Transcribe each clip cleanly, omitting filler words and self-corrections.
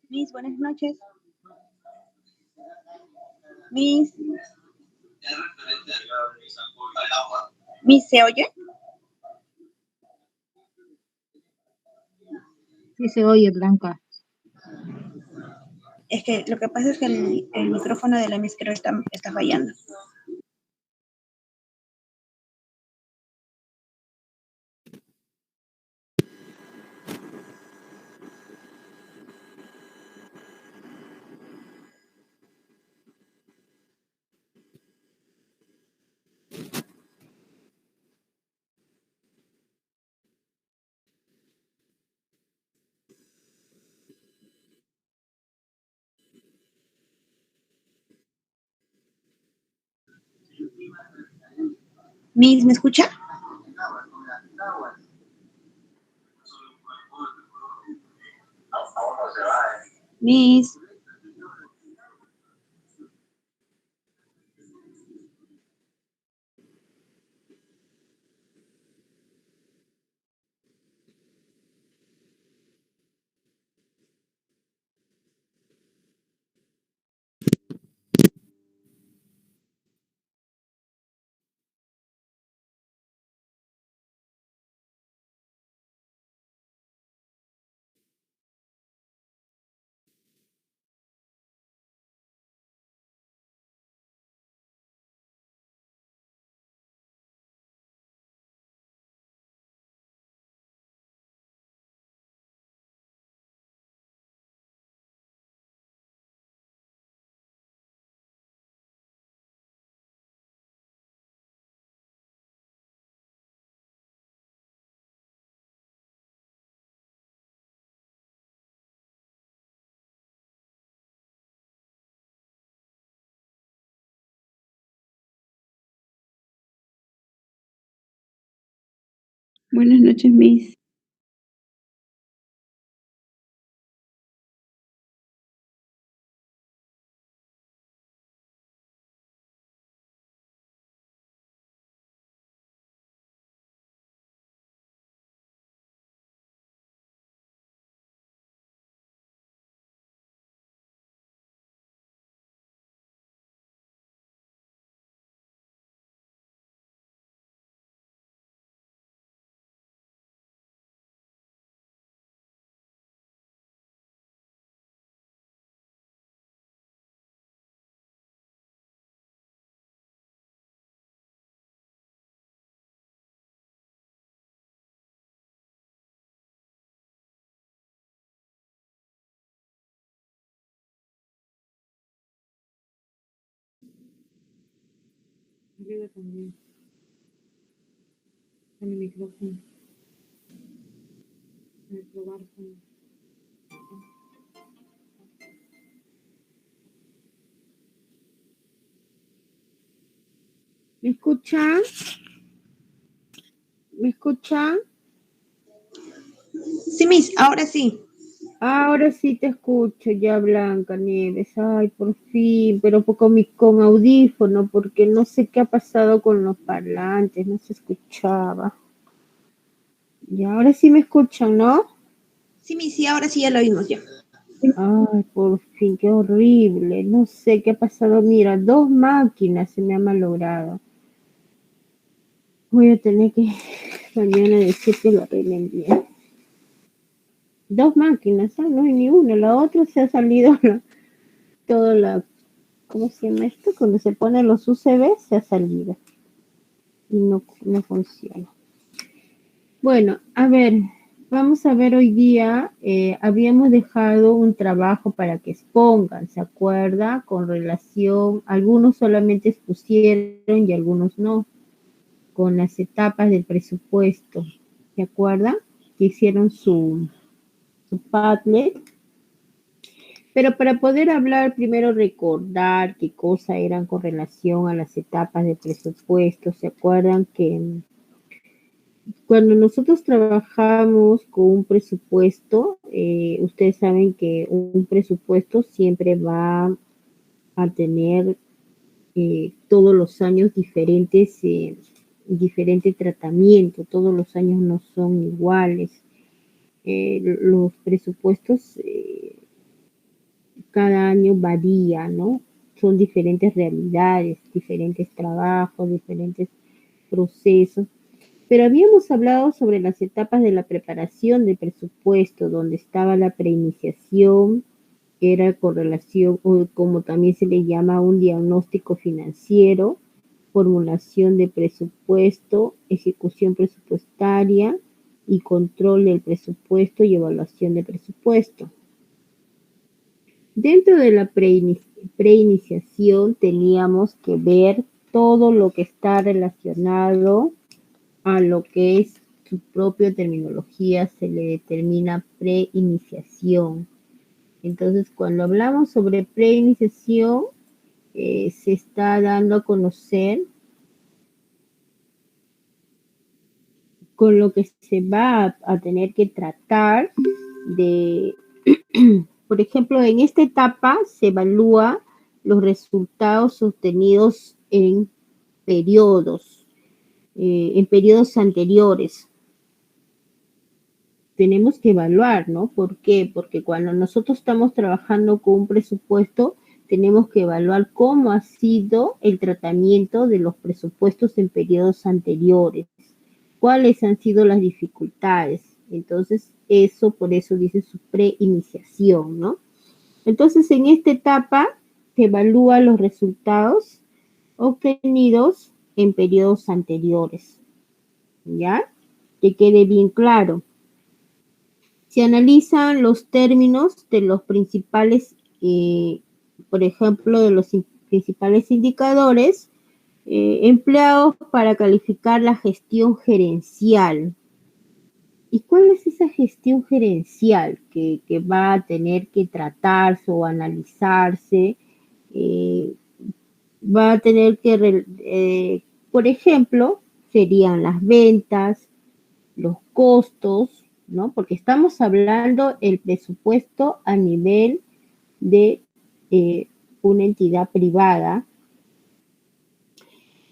Miss, buenas noches. Miss, Miss, ¿se oye? Sí se oye, Blanca. Es que lo que pasa es que el micrófono de la Miss creo está fallando. Miss, ¿me escucha? Miss. Buenas noches, Miss. Arriba también. Con el micrófono. A probar con... ¿Me escuchan? ¿Me escuchan? Sí, Miss, ahora sí. Ahora sí te escucho ya, Blanca Nieves. Ay, por fin, pero con audífono, porque no sé qué ha pasado con los parlantes, no se escuchaba. Y ahora sí me escuchan, ¿no? Sí, Miss, sí, ahora sí ya lo oímos ya. Ay, por fin, qué horrible. No sé qué ha pasado. Mira, 2 máquinas se me han malogrado. Voy a tener que mañana decir que lo arreglen bien. 2 máquinas, ¿ah? No hay ni una. La otra se ha salido todo la... ¿Cómo se llama esto? Cuando se ponen los USB se ha salido. Y no funciona. Bueno, a ver, vamos a ver hoy día, habíamos dejado un trabajo para que expongan, ¿se acuerda? Con relación, algunos solamente expusieron y algunos no, con las etapas del presupuesto, ¿se acuerda? Que hicieron su Padlet. Pero para poder hablar, primero recordar qué cosas eran con relación a las etapas del presupuesto, ¿se acuerdan que cuando nosotros trabajamos con un presupuesto, ustedes saben que un presupuesto siempre va a tener todos los años diferente tratamiento, todos los años no son iguales. Los presupuestos cada año varía, ¿no? Son diferentes realidades, diferentes trabajos, diferentes procesos. Pero habíamos hablado sobre las etapas de la preparación del presupuesto, donde estaba la preiniciación, que era correlación, o como también se le llama, un diagnóstico financiero, formulación de presupuesto, ejecución presupuestaria y control del presupuesto y evaluación de presupuesto. Dentro de la preiniciación teníamos que ver todo lo que está relacionado a lo que es su propia terminología, se le determina preiniciación. Entonces, cuando hablamos sobre preiniciación, se está dando a conocer con lo que se va a tener que tratar de, por ejemplo, en esta etapa se evalúa los resultados obtenidos en periodos anteriores. Tenemos que evaluar, ¿no? ¿Por qué? Porque cuando nosotros estamos trabajando con un presupuesto, tenemos que evaluar cómo ha sido el tratamiento de los presupuestos en periodos anteriores, cuáles han sido las dificultades. Entonces, eso, por eso dice su preiniciación, ¿no? Entonces, en esta etapa se evalúa los resultados obtenidos en periodos anteriores, ¿ya? Que quede bien claro. Se analizan los términos de los principales, por ejemplo, de los principales indicadores empleados para calificar la gestión gerencial. ¿Y cuál es esa gestión gerencial que va a tener que tratarse o analizarse? Va a tener que, por ejemplo, serían las ventas, los costos, ¿no? Porque estamos hablando el presupuesto a nivel de una entidad privada.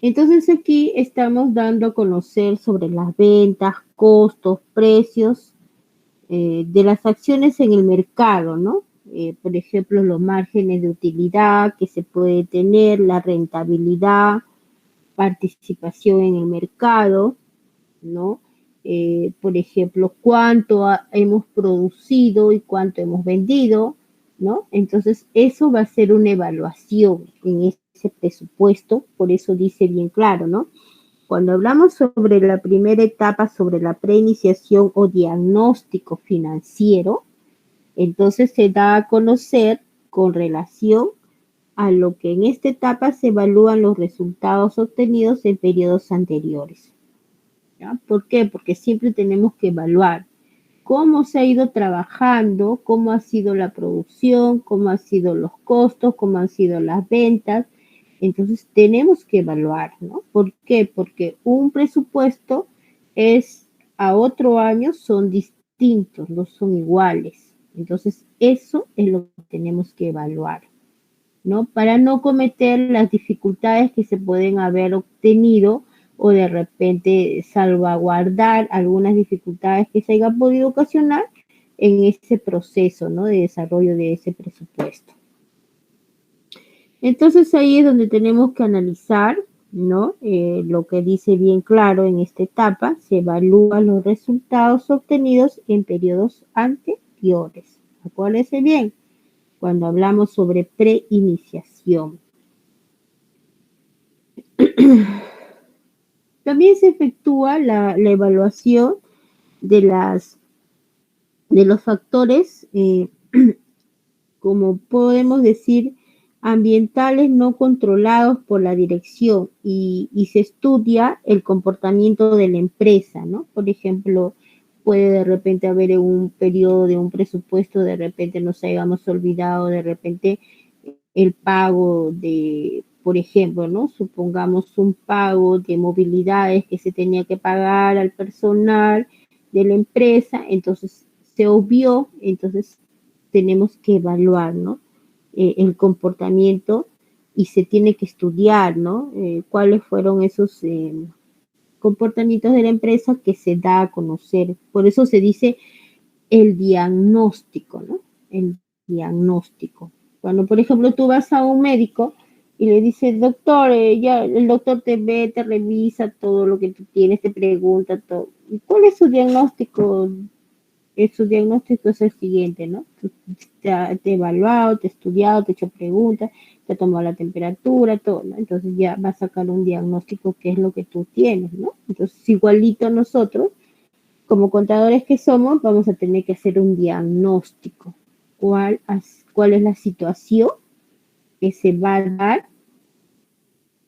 Entonces aquí estamos dando a conocer sobre las ventas, costos, precios de las acciones en el mercado, ¿no? Por ejemplo, los márgenes de utilidad que se puede tener, la rentabilidad, participación en el mercado, ¿no? Por ejemplo, cuánto hemos producido y cuánto hemos vendido, ¿no? Entonces, eso va a ser una evaluación en ese presupuesto, por eso dice bien claro, ¿no? Cuando hablamos sobre la primera etapa, sobre la preiniciación o diagnóstico financiero, entonces se da a conocer con relación a lo que en esta etapa se evalúan los resultados obtenidos en periodos anteriores. ¿Ya? ¿Por qué? Porque siempre tenemos que evaluar cómo se ha ido trabajando, cómo ha sido la producción, cómo han sido los costos, cómo han sido las ventas. Entonces tenemos que evaluar, ¿no? ¿Por qué? Porque un presupuesto es a otro año son distintos, no son iguales. Entonces eso es lo que tenemos que evaluar, ¿no? Para no cometer las dificultades que se pueden haber obtenido o de repente salvaguardar algunas dificultades que se hayan podido ocasionar en ese proceso, ¿no? De desarrollo de ese presupuesto. Entonces ahí es donde tenemos que analizar, ¿no? Lo que dice bien claro en esta etapa, se evalúan los resultados obtenidos en periodos anteriores. Acuérdense bien, cuando hablamos sobre preiniciación. También se efectúa la evaluación de los factores, como podemos decir, ambientales no controlados por la dirección y se estudia el comportamiento de la empresa, ¿no? Por ejemplo, puede de repente haber en un periodo de un presupuesto, de repente nos hayamos olvidado, de repente el pago de, por ejemplo, ¿no? Supongamos un pago de movilidades que se tenía que pagar al personal de la empresa, entonces se obvió, entonces tenemos que evaluar, ¿no? El comportamiento y se tiene que estudiar, ¿no? Cuáles fueron esos comportamientos de la empresa que se da a conocer. Por eso se dice el diagnóstico, ¿no? El diagnóstico. Cuando, por ejemplo, tú vas a un médico y le dices, doctor, ya el doctor te ve, te revisa todo lo que tú tienes, te pregunta todo. ¿Y cuál es su diagnóstico? Su diagnóstico es el siguiente, ¿no? Te ha evaluado, te ha estudiado, te ha hecho preguntas, te ha tomado la temperatura, todo, ¿no? Entonces ya va a sacar un diagnóstico que es lo que tú tienes, ¿no? Entonces, igualito nosotros, como contadores que somos, vamos a tener que hacer un diagnóstico. ¿Cuál es la situación que se va a dar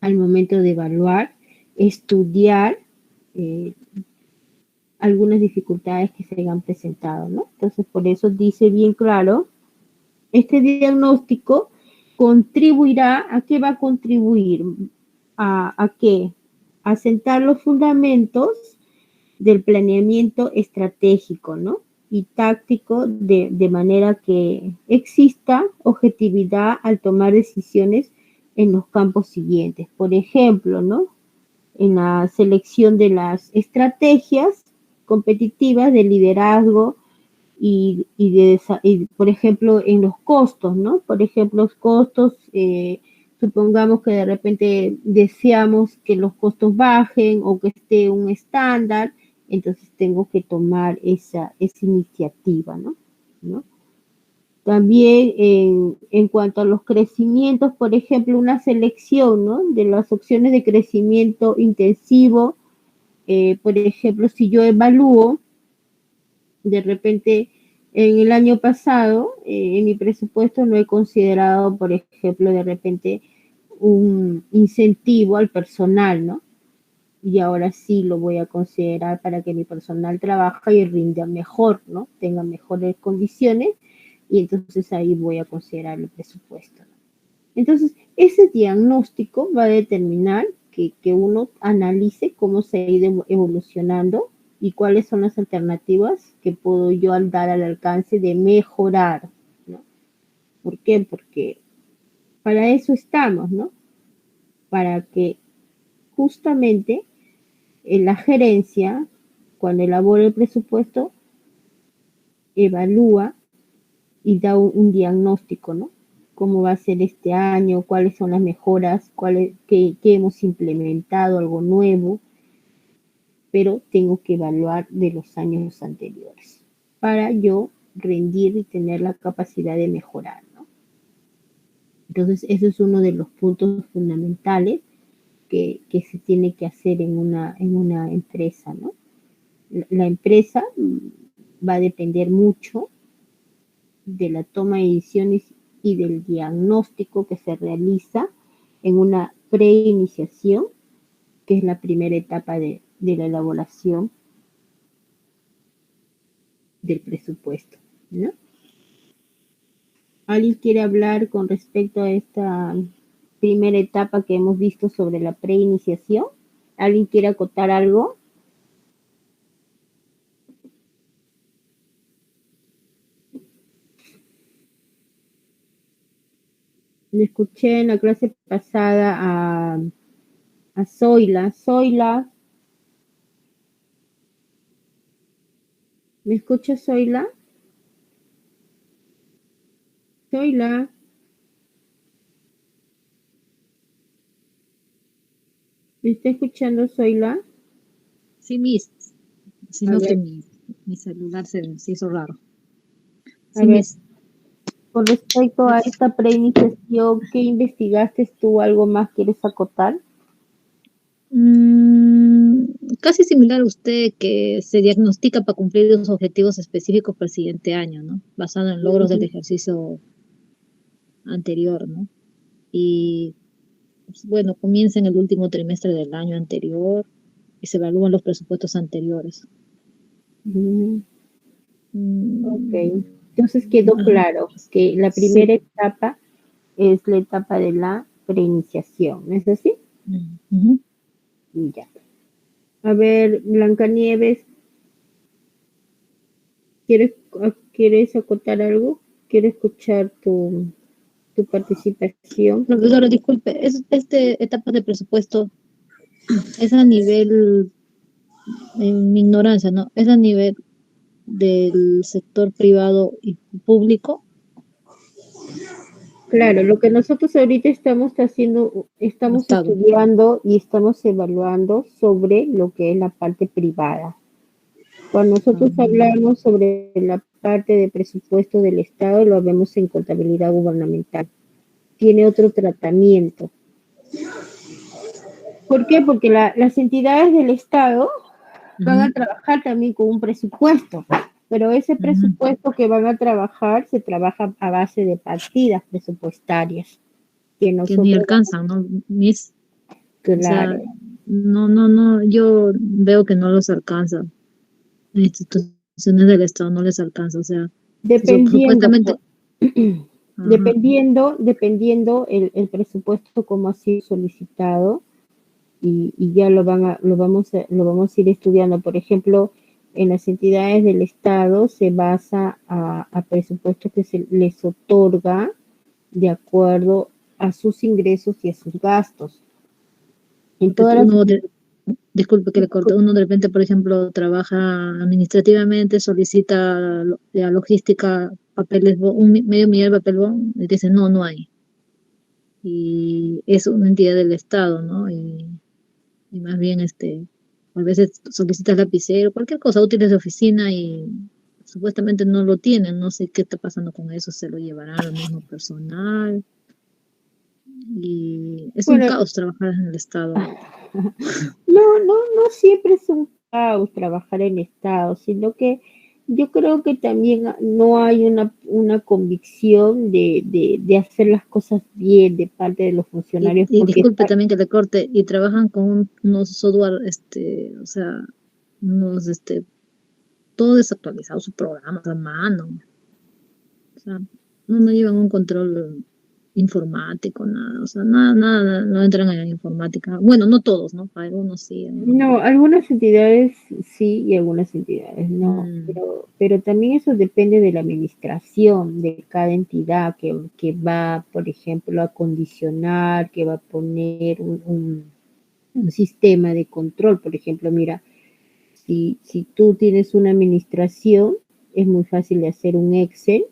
al momento de evaluar, estudiar algunas dificultades que se hayan presentado, ¿no? Entonces, por eso dice bien claro, este diagnóstico contribuirá, ¿a qué va a contribuir? ¿A qué? A sentar los fundamentos del planeamiento estratégico, ¿no? Y táctico de manera que exista objetividad al tomar decisiones en los campos siguientes. Por ejemplo, ¿no? En la selección de las estrategias competitivas de liderazgo y por ejemplo, en los costos, ¿no? Por ejemplo, los costos, supongamos que de repente deseamos que los costos bajen o que esté un estándar, entonces tengo que tomar esa iniciativa, ¿no? ¿No? También en cuanto a los crecimientos, por ejemplo, una selección, ¿no? De las opciones de crecimiento intensivo, por ejemplo, si yo evalúo de repente en el año pasado, en mi presupuesto no he considerado, por ejemplo, de repente un incentivo al personal, ¿no? Y ahora sí lo voy a considerar para que mi personal trabaje y rinda mejor, ¿no? Tenga mejores condiciones y entonces ahí voy a considerar el presupuesto, ¿no? Entonces, ese diagnóstico va a determinar que uno analice cómo se ha ido evolucionando y cuáles son las alternativas que puedo yo dar al alcance de mejorar, ¿no? ¿Por qué? Porque para eso estamos, ¿no? Para que justamente la gerencia, cuando elabora el presupuesto, evalúa y da un diagnóstico, ¿no? Cómo va a ser este año, cuáles son las mejoras, qué hemos implementado, algo nuevo, pero tengo que evaluar de los años anteriores para yo rendir y tener la capacidad de mejorar, ¿no? Entonces, eso es uno de los puntos fundamentales que se tiene que hacer en una empresa, ¿no? La empresa va a depender mucho de la toma de decisiones y del diagnóstico que se realiza en una preiniciación, que es la primera etapa de la elaboración del presupuesto, ¿no? ¿Alguien quiere hablar con respecto a esta primera etapa que hemos visto sobre la preiniciación? ¿Alguien quiere acotar algo? Le escuché en la clase pasada a Zoila. Zoila, ¿me escucha Zoila? Zoila, ¿me está escuchando Zoila? Sí, Miss, A sino que ver, mi celular se hizo raro. a Sí, ver, Miss. con respecto a esta preiniciación, ¿qué investigaste tú? ¿Algo más quieres acotar? Casi similar a usted, que se diagnostica para cumplir los objetivos específicos para el siguiente año, ¿no? Basado en logros del ejercicio anterior, ¿no? Y pues, bueno, comienza en el último trimestre del año anterior y se evalúan los presupuestos anteriores. Mm, ok, Mm, entonces quedó ajá, claro que la sí. primera etapa es la etapa de la preiniciación, ¿no es así? Ujú. Ya. A ver, Blancanieves, ¿quieres acotar algo? Quiero escuchar tu participación. Profesora, disculpe, este etapa de presupuesto es a nivel, en mi ignorancia, ¿no? Es a nivel del sector privado y público. Claro, lo que nosotros ahorita estamos haciendo, el estamos Estado. estudiando y estamos evaluando sobre lo que es la parte privada. Cuando nosotros Mm, hablamos sobre la parte de presupuesto del Estado, lo vemos en contabilidad gubernamental. Tiene otro tratamiento. ¿Por qué? Porque las entidades del Estado van a ujú, trabajar también con un presupuesto, pero ese ujú, presupuesto que van a trabajar se trabaja a base de partidas presupuestarias que que ni nosotros vamos, alcanzan, ¿no? Mis, o sea, claro, no, yo veo que no los alcanza. Instituciones del Estado no les alcanza, o sea, dependiendo, pues, supuestamente, ajá, dependiendo el presupuesto como ha sido solicitado y ya lo vamos a ir estudiando. Por ejemplo, en las entidades del Estado se basa a presupuestos que se les otorga de acuerdo a sus ingresos y a sus gastos. En porque todas las disculpe que le corte, uno de repente, por ejemplo, trabaja administrativamente, solicita la logística, papeles, medio millón de papel bond, y dicen, no hay. Y es una entidad del Estado, ¿no? Y más bien, a veces solicitas lapicero, cualquier cosa, útiles de oficina y supuestamente no lo tienen, no sé qué está pasando con eso, se lo llevarán al mismo personal y es un bueno, caos trabajar en el Estado ahorita. no siempre es un caos trabajar en Estado, sino que yo creo que también no hay una convicción de hacer las cosas bien de parte de los funcionarios, Y porque disculpe también que le corte, y trabajan con unos software, o sea, unos, todo desactualizado, sus programas a mano, o sea, no llevan un control informático, nada, o sea, nada, no entran en la informática. Bueno, no todos, ¿no? Algunos sí. no, algunas entidades sí y algunas entidades no, Mm, pero también eso depende de la administración de cada entidad que va, por ejemplo, a condicionar, que va a poner un sistema de control. Por ejemplo, mira, si tú tienes una administración, es muy fácil de hacer un Excel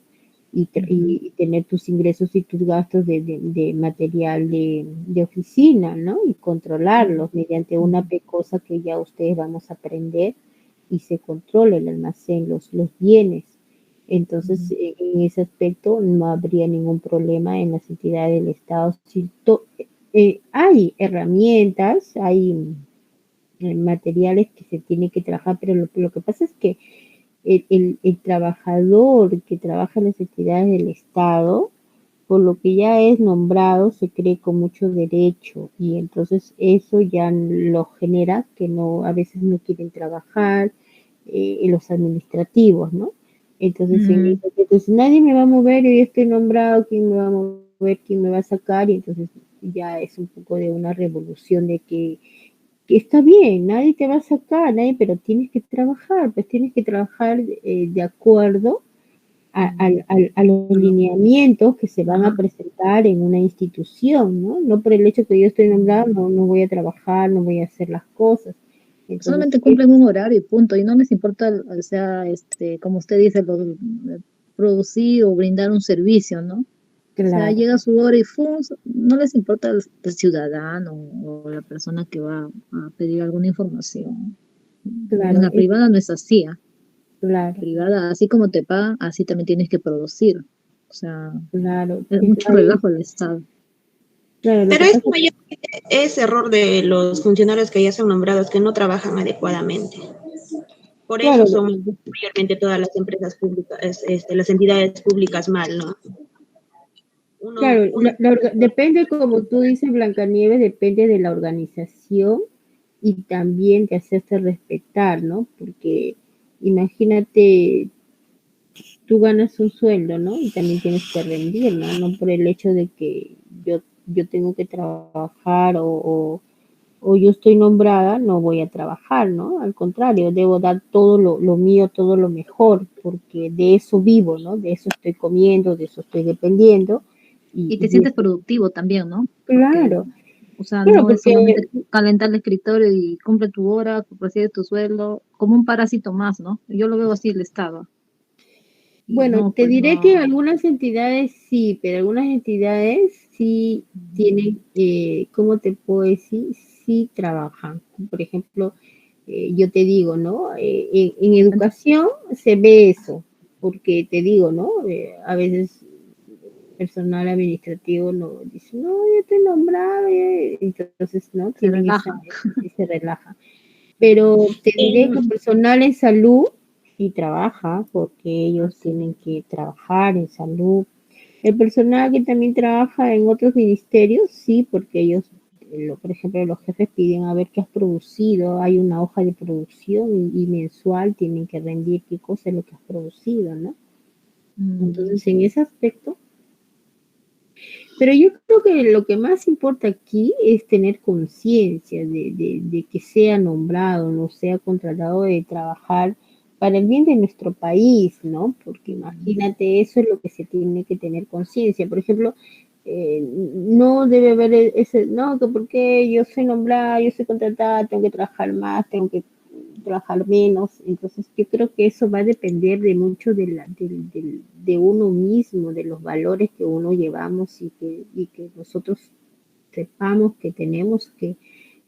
ujú, y tener tus ingresos y tus gastos de material de oficina, ¿no? Y ujú, controlarlos mediante una ujú, pecosa que ya ustedes vamos a aprender y se controla el almacén, los bienes. Entonces, ujú, en ese aspecto no habría ningún problema en las entidades del Estado. Si hay herramientas, hay materiales que se tienen que trabajar, pero lo que pasa es que el trabajador que trabaja en las entidades del Estado, por lo que ya es nombrado, se cree con mucho derecho y entonces eso ya lo genera que no, a veces no quieren trabajar en los administrativos, ¿no? ujú. Entonces nadie me va a mover, yo ya estoy nombrado, ¿quién me va a mover? ¿Quién me va a sacar? Y entonces ya es un poco de una revolución de que está bien, nadie te va a sacar, nadie, pero tienes que trabajar, pues tienes que trabajar de acuerdo a los Bueno, lineamientos que se van a ajá. presentar en una institución, ¿no? No por el hecho que yo estoy nombrado, no voy a trabajar, no voy a hacer las cosas. Entonces, Solamente cumplen un horario y punto, y no les importa, o sea, como usted dice, producir o brindar un servicio, ¿no? O sea, claro, llega su hora y no les importa el ciudadano o la persona que va a pedir alguna información. En claro, la privada no es así, ¿ah? claro, Privada, así como te pagan, así también tienes que producir. O sea, claro, es mucho relajo el Estado. claro, lo Pero que es pasa es mayormente es error de los funcionarios que ya son nombrados que no trabajan adecuadamente. Por claro, eso son mayormente todas las empresas públicas, las entidades públicas mal, ¿no? claro, Uno depende, como tú dices, Blancanieves, depende de la organización y también de hacerse respetar, ¿no? Porque imagínate, tú ganas un sueldo, ¿no? Y también tienes que rendir, ¿no? No por el hecho de que yo tengo que trabajar o yo estoy nombrada, no voy a trabajar, ¿no? Al contrario, debo dar todo lo mío, todo lo mejor, porque de eso vivo, ¿no? De eso estoy comiendo, de eso estoy dependiendo. Y te Y sientes productivo también, ¿no? Porque, claro, o sea, claro, no es solamente porque calentar el escritorio y cumple tu hora, recibes tu sueldo, como un parásito más, ¿no? Yo lo veo así el Estado. Bueno, no, te pues diré que no. algunas entidades sí, pero algunas entidades sí tienen, ¿cómo te puedo decir? Sí trabajan. Por ejemplo, yo te digo, ¿no? En educación se ve eso, porque te digo, ¿no? A veces personal administrativo no dice, no, yo estoy nombrado, entonces, ¿no? Se Tienen esa, relajan. y se relaja. Pero te diré que personal en salud sí trabaja, porque ellos Así. tienen que trabajar en salud. El personal que también trabaja en otros ministerios, sí, porque ellos, por ejemplo, los jefes piden a ver qué has producido, hay una hoja de producción y mensual tienen que rendir qué cosa es lo que has producido, ¿no? Entonces, en ese aspecto, pero yo creo que lo que más importa aquí es tener conciencia de que sea nombrado, no sea contratado de trabajar para el bien de nuestro país, ¿no? Porque imagínate, eso es lo que se tiene que tener conciencia. Por ejemplo, no debe haber ese, no, que porque yo soy nombrada, yo soy contratada, tengo que trabajar más, tengo que trabajar menos. Entonces, yo creo que eso va a depender de mucho de uno mismo, de los valores que uno llevamos y que nosotros sepamos que tenemos que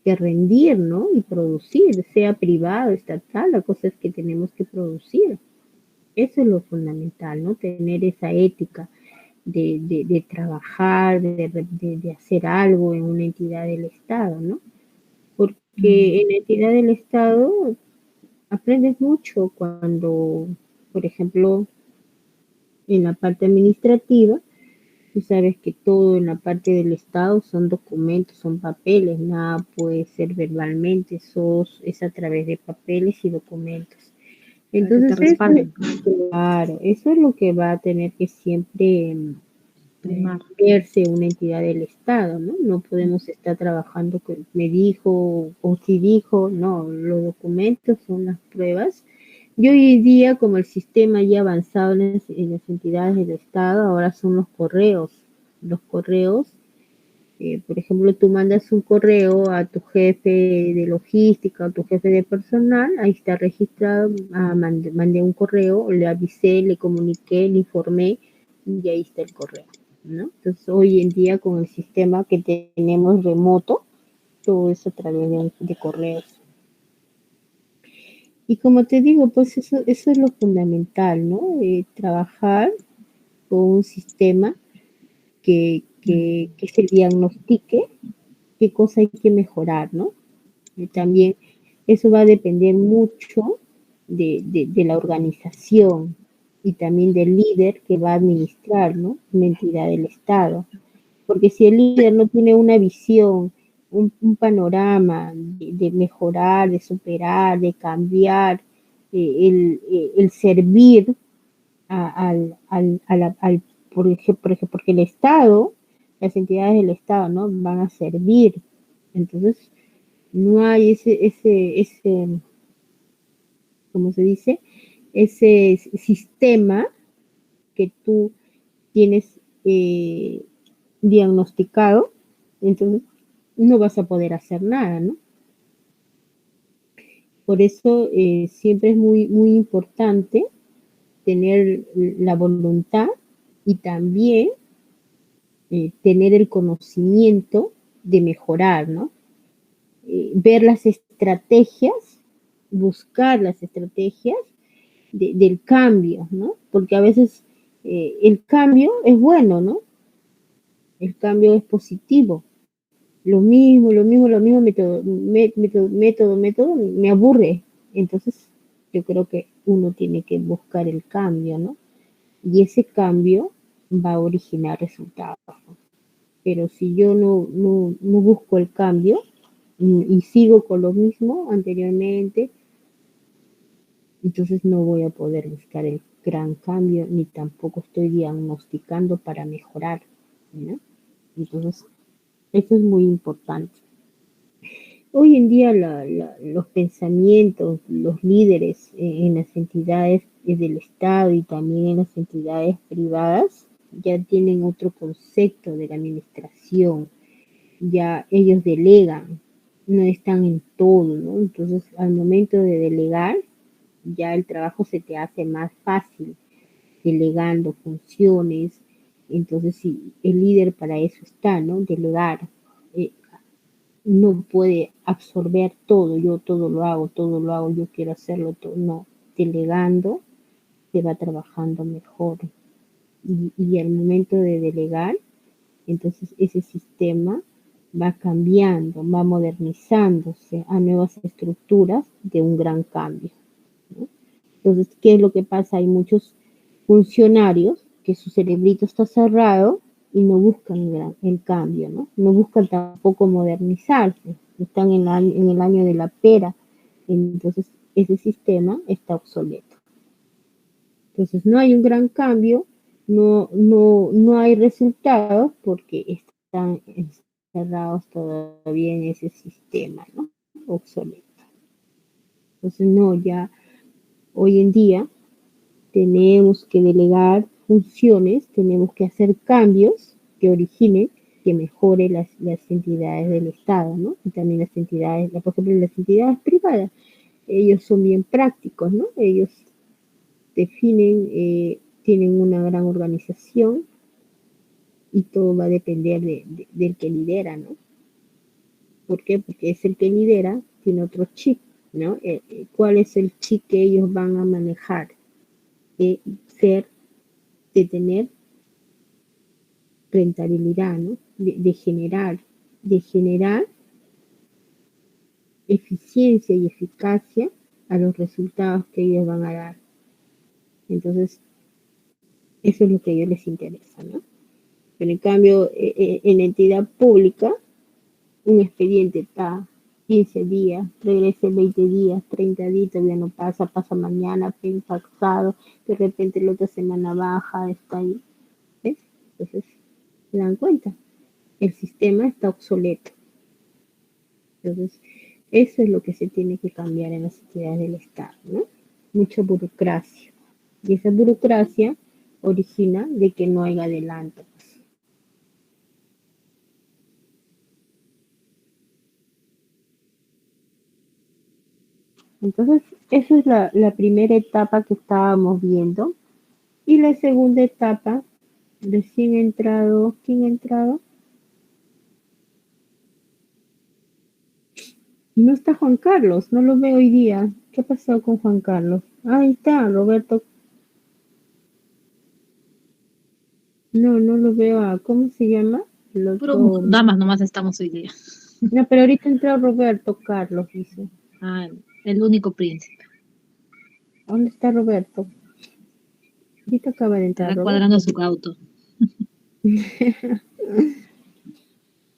rendir, ¿no? Y producir, sea privado, estatal, la cosa es que tenemos que producir. Eso es lo fundamental, ¿no? Tener esa ética de trabajar, de hacer algo en una entidad del Estado, ¿no? Porque en la entidad del Estado aprendes mucho cuando, por ejemplo, en la parte administrativa, tú sabes que todo en la parte del Estado son documentos, son papeles, nada puede ser verbalmente, es a través de papeles y documentos. Para que te Entonces, respalden, claro, eso es lo que va a tener que siempre primar. verse una entidad del Estado, ¿no? No podemos estar trabajando con me dijo o si dijo, no, los documentos son las pruebas. Y hoy en día, como el sistema ya avanzado en las entidades del Estado, ahora son los correos. Los correos, por ejemplo, tú mandas un correo a tu jefe de logística, a tu jefe de personal, ahí está registrado, mandé un correo, le avisé, le comuniqué, le informé y ahí está el correo, ¿no? Entonces, hoy en día con el sistema que tenemos remoto, todo eso a través de correos. Y como te digo, pues eso es lo fundamental, ¿no? Trabajar con un sistema que se diagnostique qué cosa hay que mejorar, ¿no? Y también eso va a depender mucho de la organización y también del líder que va a administrar, ¿no? Una entidad del Estado. Porque si el líder no tiene una visión, panorama de mejorar, de superar, de cambiar, el servir al por ejemplo, porque el Estado, las entidades del Estado, ¿no? Van a servir. Entonces, no hay ¿cómo se dice? Ese sistema que tú tienes diagnosticado, entonces no vas a poder hacer nada, ¿no? Por eso siempre es muy importante tener la voluntad y también tener el conocimiento de mejorar, ¿no? Ver las estrategias, buscar las estrategias del cambio, ¿no? Porque a veces el cambio es bueno, ¿no? El cambio es positivo. Lo mismo, método, me aburre. Entonces, yo creo que uno tiene que buscar el cambio, ¿no? Y ese cambio va a originar resultados. Pero si yo no busco el cambio y sigo con lo mismo anteriormente, entonces no voy a poder buscar el gran cambio ni tampoco estoy diagnosticando para mejorar, ¿no? Entonces, eso es muy importante. Hoy en día los pensamientos, los líderes en las entidades del Estado y también en las entidades privadas ya tienen otro concepto de la administración, ya ellos delegan, no están en todo, ¿no? Entonces, al momento de delegar, ya el trabajo se te hace más fácil. delegando funciones. Entonces, sí, el líder para eso está, ¿no? Delegar. Eh, no puede absorber todo, yo todo lo hago, yo quiero hacerlo todo. No, delegando se va trabajando mejor. Y al momento de delegar, entonces ese sistema va cambiando, va modernizándose a nuevas estructuras de un gran cambio, ¿no? Entonces, ¿qué es lo que pasa? Hay muchos funcionarios que su cerebrito está cerrado y no buscan el cambio, ¿no? No buscan tampoco modernizarse, están en el año de la pera, entonces ese sistema está obsoleto. Entonces no hay un gran cambio, no hay resultados porque están encerrados todavía en ese sistema, ¿no? Obsoleto. Entonces no, ya hoy en día tenemos que delegar funciones, tenemos que hacer cambios que originen, que mejore las entidades del Estado, ¿no? Y también las entidades, por ejemplo, las entidades privadas, ellos son bien prácticos, ¿no? Ellos definen, tienen una gran organización y todo va a depender del que lidera, ¿no? ¿Por qué? Porque es el que lidera, tiene otro chip, ¿no? ¿Cuál es el chip que ellos van a manejar? De ser, de tener rentabilidad, ¿no? De generar eficiencia y eficacia a los resultados que ellos van a dar. Entonces, eso es lo que a ellos les interesa, ¿no? Pero en cambio, en la entidad pública, un expediente está 15 días, regresa 20 días, 30 días, todavía no pasa, pasa mañana, pasado, de repente la otra semana baja, está ahí. ¿Ves? Entonces, se dan cuenta, el sistema está obsoleto. Entonces, eso es lo que se tiene que cambiar en las entidades del Estado, ¿no? Mucha burocracia. Y esa burocracia origina de que no haya adelanto. Entonces, esa es la primera etapa que estábamos viendo. Y la segunda etapa, recién entrado, ¿quién ha entrado? No está Juan Carlos, no lo veo hoy día. ¿Qué ha pasado con Juan Carlos? Ahí está, Roberto. No lo veo ¿cómo se llama? El Puro otro. damas nomás estamos hoy día. No, pero ahorita entró Roberto Carlos, dice. Ah, el único príncipe. ¿Dónde está Roberto? Ahorita acaba de entrar Estará Roberto. cuadrando su auto.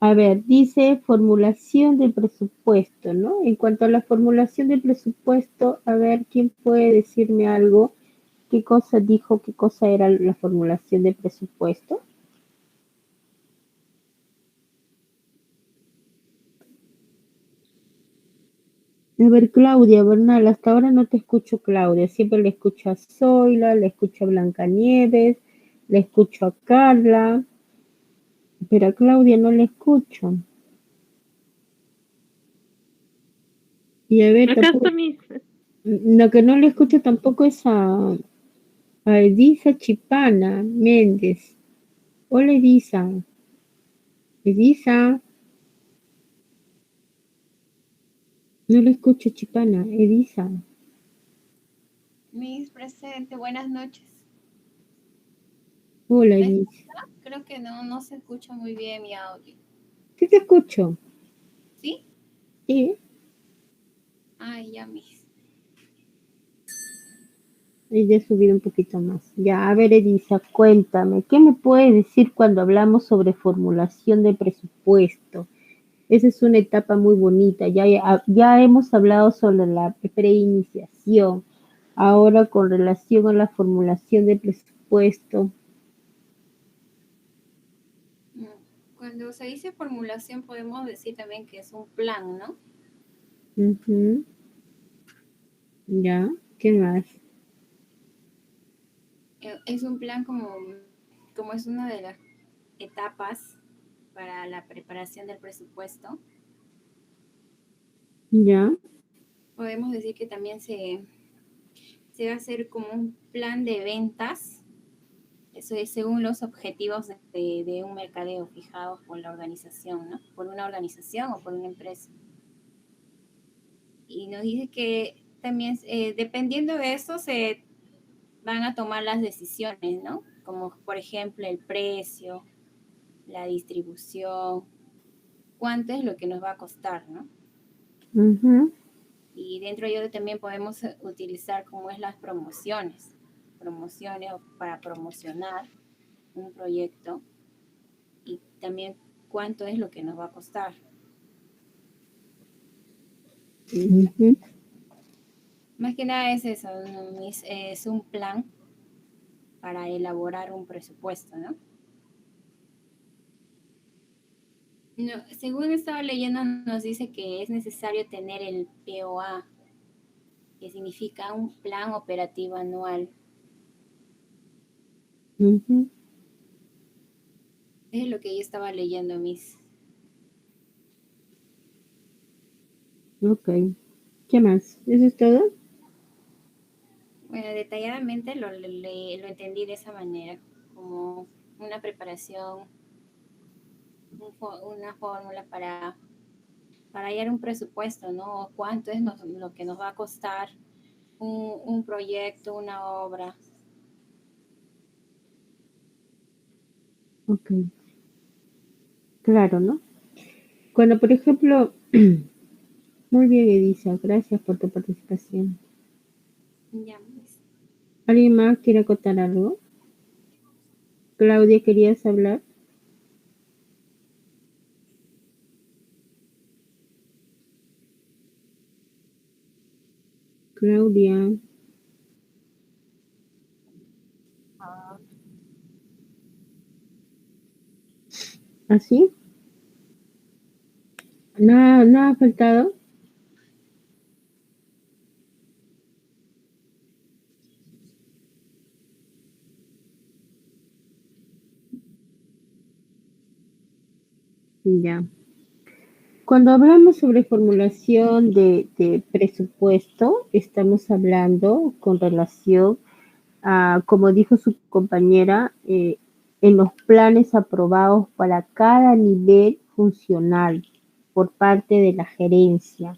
A ver, dice formulación de presupuesto, ¿no? En cuanto a la formulación de presupuesto, a ver, ¿quién puede decirme algo? ¿Qué cosa dijo? ¿Qué cosa era la formulación de presupuesto? A ver, Claudia Bernal, hasta ahora no te escucho, Claudia. Siempre le escucho a Zoila, le escucho a Blancanieves, le escucho a Carla, pero a Claudia no le escucho. Y a ver, Acá tampoco, está mi... lo que no le escucho tampoco es a Edisa Chipana Méndez. Hola, Edisa. Edisa, no le escucho, Chipana. Edisa. Miss presente, buenas noches. Hola, ¿Me Edisa. escucha? Creo que no se escucha muy bien mi audio. Sí te escucho. ¿Sí? Sí. Ay, ya, Miss. Y ya he subido un poquito más. Ya, a ver, Edisa, cuéntame, ¿qué me puedes decir cuando hablamos sobre formulación de presupuesto? Esa es una etapa muy bonita. Ya hemos hablado sobre la preiniciación. Ahora, con relación a la formulación de presupuesto. Cuando se dice formulación podemos decir también que es un plan, ¿no? Uh-huh. Ya, ¿qué más? Es un plan como es una de las etapas para la preparación del presupuesto. Ya, Podemos decir que también se va a hacer como un plan de ventas Eso es según los objetivos de un mercadeo fijados por la organización, ¿no? Por una organización o por una empresa. Y nos dice que también, dependiendo de eso, se van a tomar las decisiones, ¿no? Como por ejemplo el precio, la distribución, cuánto es lo que nos va a costar, ¿no? Ujú. Y dentro de ello también podemos utilizar como es las promociones para promocionar un proyecto y también cuánto es lo que nos va a costar. Ujú. Más que nada es eso, es un plan para elaborar un presupuesto, ¿no? No, según estaba leyendo, nos dice que es necesario tener el POA, que significa un plan operativo anual. Ujú. Es lo que yo estaba leyendo, Miss. Ok. ¿Qué más? ¿Eso es todo? Bueno, detalladamente lo entendí de esa manera, como una preparación, una fórmula para hallar un presupuesto, ¿no? ¿Cuánto es lo que nos va a costar un proyecto, una obra? Ok. Claro, ¿no? Cuando, por ejemplo, muy bien, Edisa, gracias por tu participación. Ya, Miss. ¿Alguien más quiere acotar algo? Claudia, ¿querías hablar? Claudia. ¿Así? Nada, nada ha faltado. Ya. Cuando hablamos sobre formulación de presupuesto, estamos hablando con relación a, como dijo su compañera, en los planes aprobados para cada nivel funcional por parte de la gerencia,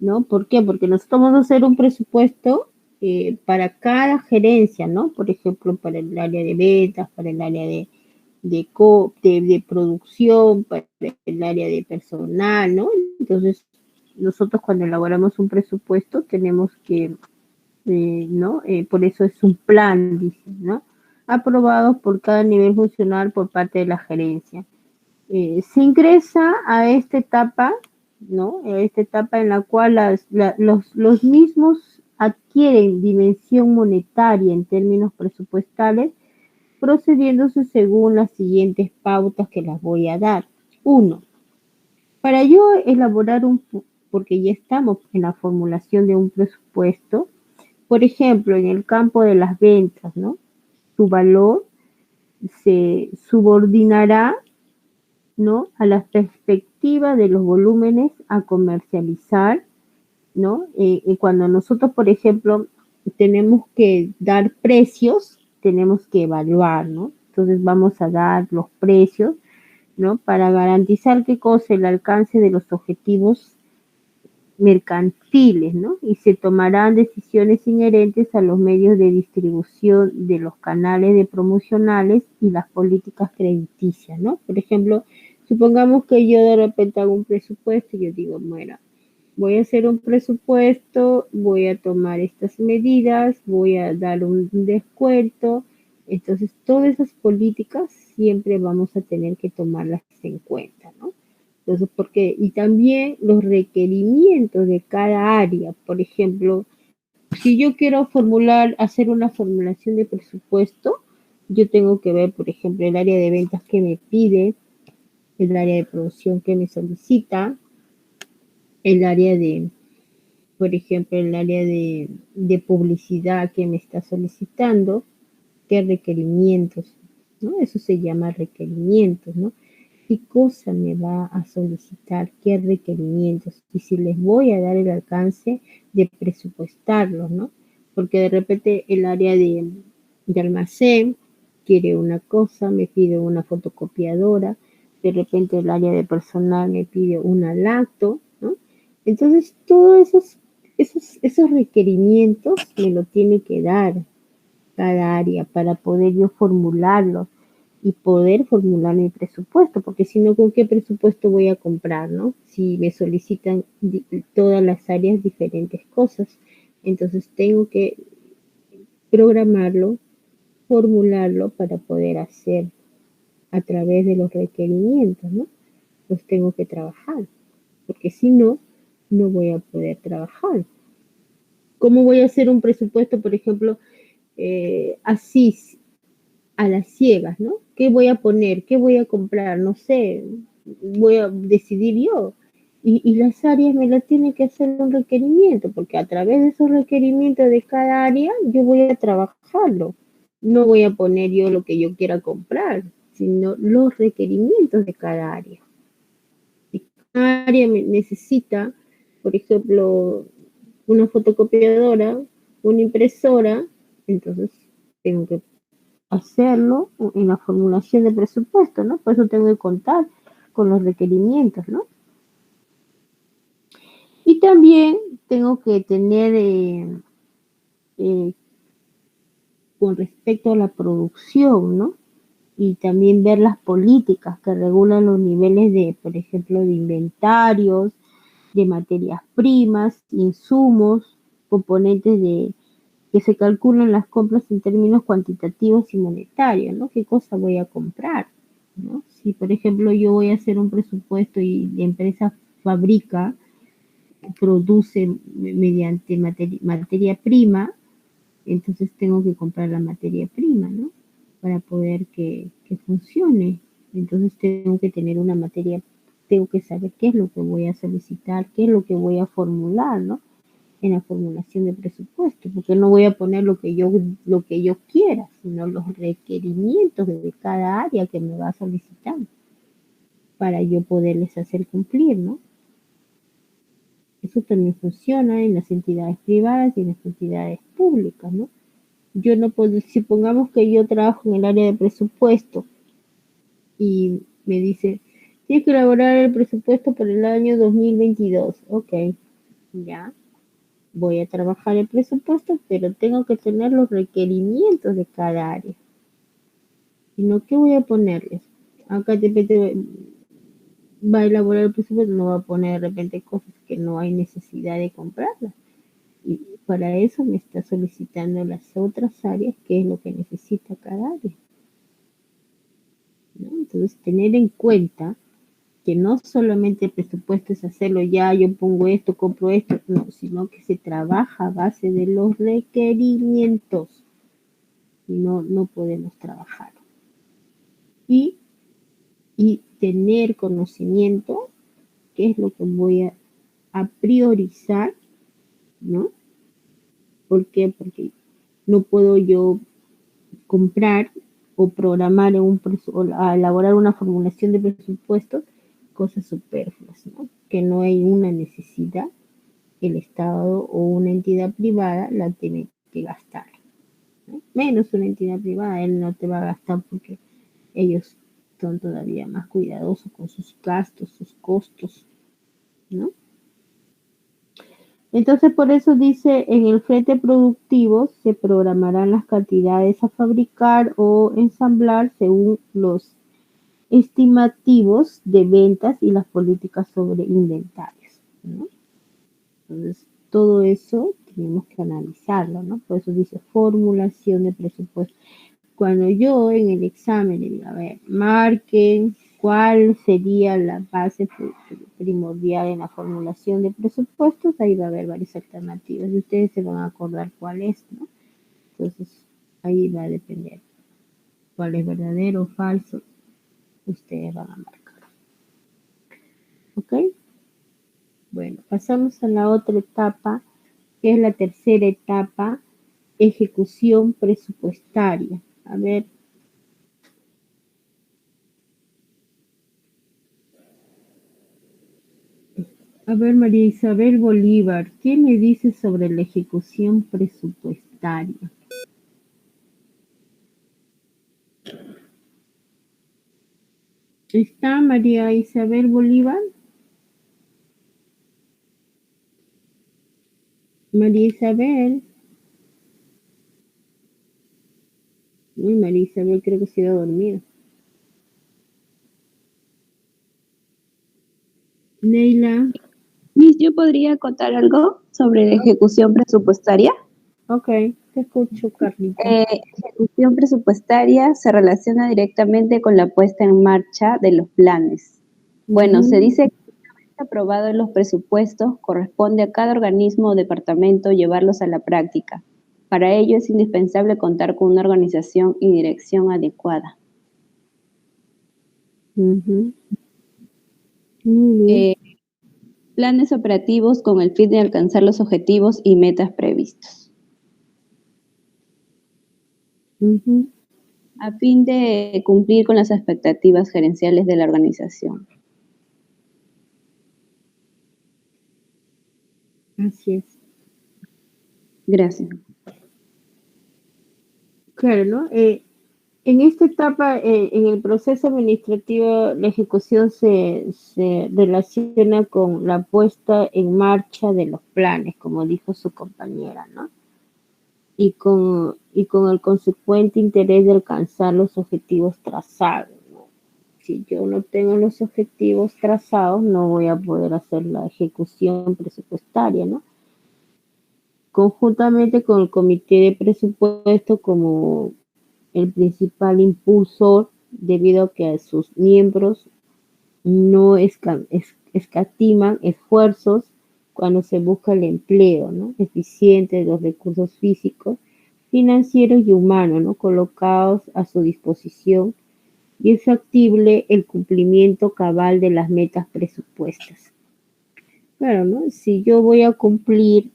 ¿no? ¿Por qué? Porque nosotros vamos a hacer un presupuesto para cada gerencia, ¿no? Por ejemplo, para el área de ventas, para el área de producción, para el área de personal, ¿no? Entonces, nosotros cuando elaboramos un presupuesto tenemos que, ¿no? Por eso es un plan, dice, ¿no? Aprobado por cada nivel funcional por parte de la gerencia. Se ingresa a esta etapa, ¿no? A esta etapa en la cual los mismos adquieren dimensión monetaria en términos presupuestales, procediéndose según las siguientes pautas que las voy a dar. Uno, para yo elaborar porque ya estamos en la formulación de un presupuesto, por ejemplo, en el campo de las ventas, ¿no? Su valor se subordinará, ¿no? A la perspectiva de los volúmenes a comercializar, ¿no? Y cuando nosotros, por ejemplo, tenemos que dar precios, tenemos que evaluar, ¿no? Entonces vamos a dar los precios, ¿no? Para garantizar qué cosa, el alcance de los objetivos mercantiles, ¿no? Y se tomarán decisiones inherentes a los medios de distribución de los canales de promocionales y las políticas crediticias, ¿no? Por ejemplo, supongamos que yo de repente hago un presupuesto y yo digo, bueno, voy a hacer un presupuesto, voy a tomar estas medidas, voy a dar un descuento. Entonces, todas esas políticas siempre vamos a tener que tomarlas en cuenta, ¿no? Entonces, porque, y también los requerimientos de cada área. Por ejemplo, si yo quiero hacer una formulación de presupuesto, yo tengo que ver, por ejemplo, el área de ventas que me pide, el área de producción que me solicita, el área por ejemplo, el área de publicidad que me está solicitando, qué requerimientos, ¿no? Eso se llama requerimientos, ¿no? ¿Qué cosa me va a solicitar? ¿Qué requerimientos? Y si les voy a dar el alcance de presupuestarlos, ¿no? Porque de repente el área de almacén quiere una cosa, me pide una fotocopiadora, de repente el área de personal me pide una lacto, ¿no? Entonces, todos esos requerimientos me lo tiene que dar cada área para poder yo formularlos y poder formular mi presupuesto, porque si no, ¿con qué presupuesto voy a comprar, no? Si me solicitan todas las áreas diferentes cosas, entonces tengo que programarlo, formularlo para poder hacer a través de los requerimientos, ¿no? Los tengo que trabajar, porque si no, no voy a poder trabajar. ¿Cómo voy a hacer un presupuesto, por ejemplo, así, a las ciegas, ¿no? ¿Qué voy a poner? ¿Qué voy a comprar? No sé, voy a decidir yo. Y las áreas me las tienen que hacer un requerimiento, porque a través de esos requerimientos de cada área yo voy a trabajarlo. No voy a poner yo lo que yo quiera comprar, sino los requerimientos de cada área. Si cada área necesita, por ejemplo, una fotocopiadora, una impresora, entonces tengo que hacerlo en la formulación de presupuesto, ¿no? Por eso tengo que contar con los requerimientos, ¿no? Y también tengo que tener, con respecto a la producción, ¿no? Y también ver las políticas que regulan los niveles de, por ejemplo, de inventarios, de materias primas, insumos, componentes de que se calculan las compras en términos cuantitativos y monetarios, ¿no? ¿Qué cosa voy a comprar? ¿No? Si, por ejemplo, yo voy a hacer un presupuesto y la empresa fabrica, produce mediante materia prima, entonces tengo que comprar la materia prima, ¿no? Para poder que funcione. Entonces tengo que tener una materia, tengo que saber qué es lo que voy a solicitar, qué es lo que voy a formular, ¿no? En la formulación de presupuesto, porque no voy a poner lo que yo quiera, sino los requerimientos de cada área que me va a solicitar para yo poderles hacer cumplir, ¿no? Eso también funciona en las entidades privadas y en las entidades públicas, ¿no? Yo no puedo, si pongamos que yo trabajo en el área de presupuesto y me dice, tienes que elaborar el presupuesto para el año 2022, ok, ya. Voy a trabajar el presupuesto, pero tengo que tener los requerimientos de cada área. Si no, ¿qué voy a ponerles? Acá de repente va a elaborar el presupuesto, no va a poner de repente cosas que no hay necesidad de comprarlas. Y para eso me está solicitando las otras áreas, qué es lo que necesita cada área, ¿no? Entonces, tener en cuenta que no solamente el presupuesto es hacerlo ya, yo pongo esto, compro esto, no, sino que se trabaja a base de los requerimientos. No podemos trabajar. Y tener conocimiento, qué es lo que voy a priorizar, ¿no? ¿Por qué? Porque no puedo yo comprar o programar o elaborar una formulación de presupuestos cosas superfluas, ¿no? Que no hay una necesidad, el Estado o una entidad privada la tiene que gastar, ¿no? Menos una entidad privada, él no te va a gastar porque ellos son todavía más cuidadosos con sus gastos, sus costos, ¿no? Entonces, por eso dice, en el frente productivo se programarán las cantidades a fabricar o ensamblar según los estimativos de ventas y las políticas sobre inventarios, ¿no? Entonces, todo eso tenemos que analizarlo, ¿no? Por eso dice formulación de presupuesto. Cuando yo en el examen le digo, a ver, marquen cuál sería la base primordial en la formulación de presupuestos, ahí va a haber varias alternativas y ustedes se van a acordar cuál es, ¿no? Entonces, ahí va a depender cuál es verdadero o falso, ustedes van a marcar. ¿Ok? Bueno, pasamos a la otra etapa, que es la tercera etapa, ejecución presupuestaria. A ver, María Isabel Bolívar, ¿qué me dice sobre la ejecución presupuestaria? Está María Isabel Bolívar. María Isabel. Uy, María Isabel creo que se iba a dormir. Neila. Miss, ¿yo podría contar algo sobre la ejecución presupuestaria? Ok, te escucho, Carlita. Ejecución presupuestaria se relaciona directamente con la puesta en marcha de los planes. Bueno, se dice que una vez aprobados los presupuestos, corresponde a cada organismo o departamento llevarlos a la práctica. Para ello es indispensable contar con una organización y dirección adecuada. Ujú. Muy bien. Planes operativos con el fin de alcanzar los objetivos y metas previstos. Ujú. A fin de cumplir con las expectativas gerenciales de la organización. Así es. Gracias. Claro, ¿no? En esta etapa, en el proceso administrativo, la ejecución se relaciona con la puesta en marcha de los planes, como dijo su compañera, ¿no? Y con el consecuente interés de alcanzar los objetivos trazados, ¿no? Si yo no tengo los objetivos trazados, no voy a poder hacer la ejecución presupuestaria, ¿no? Conjuntamente con el comité de presupuesto como el principal impulsor, debido a que sus miembros no escatiman esfuerzos cuando se busca el empleo, ¿no? Eficiente de los recursos físicos, financieros y humanos, ¿no? Colocados a su disposición, y es factible el cumplimiento cabal de las metas presupuestas. Claro, ¿no? Si yo voy a cumplir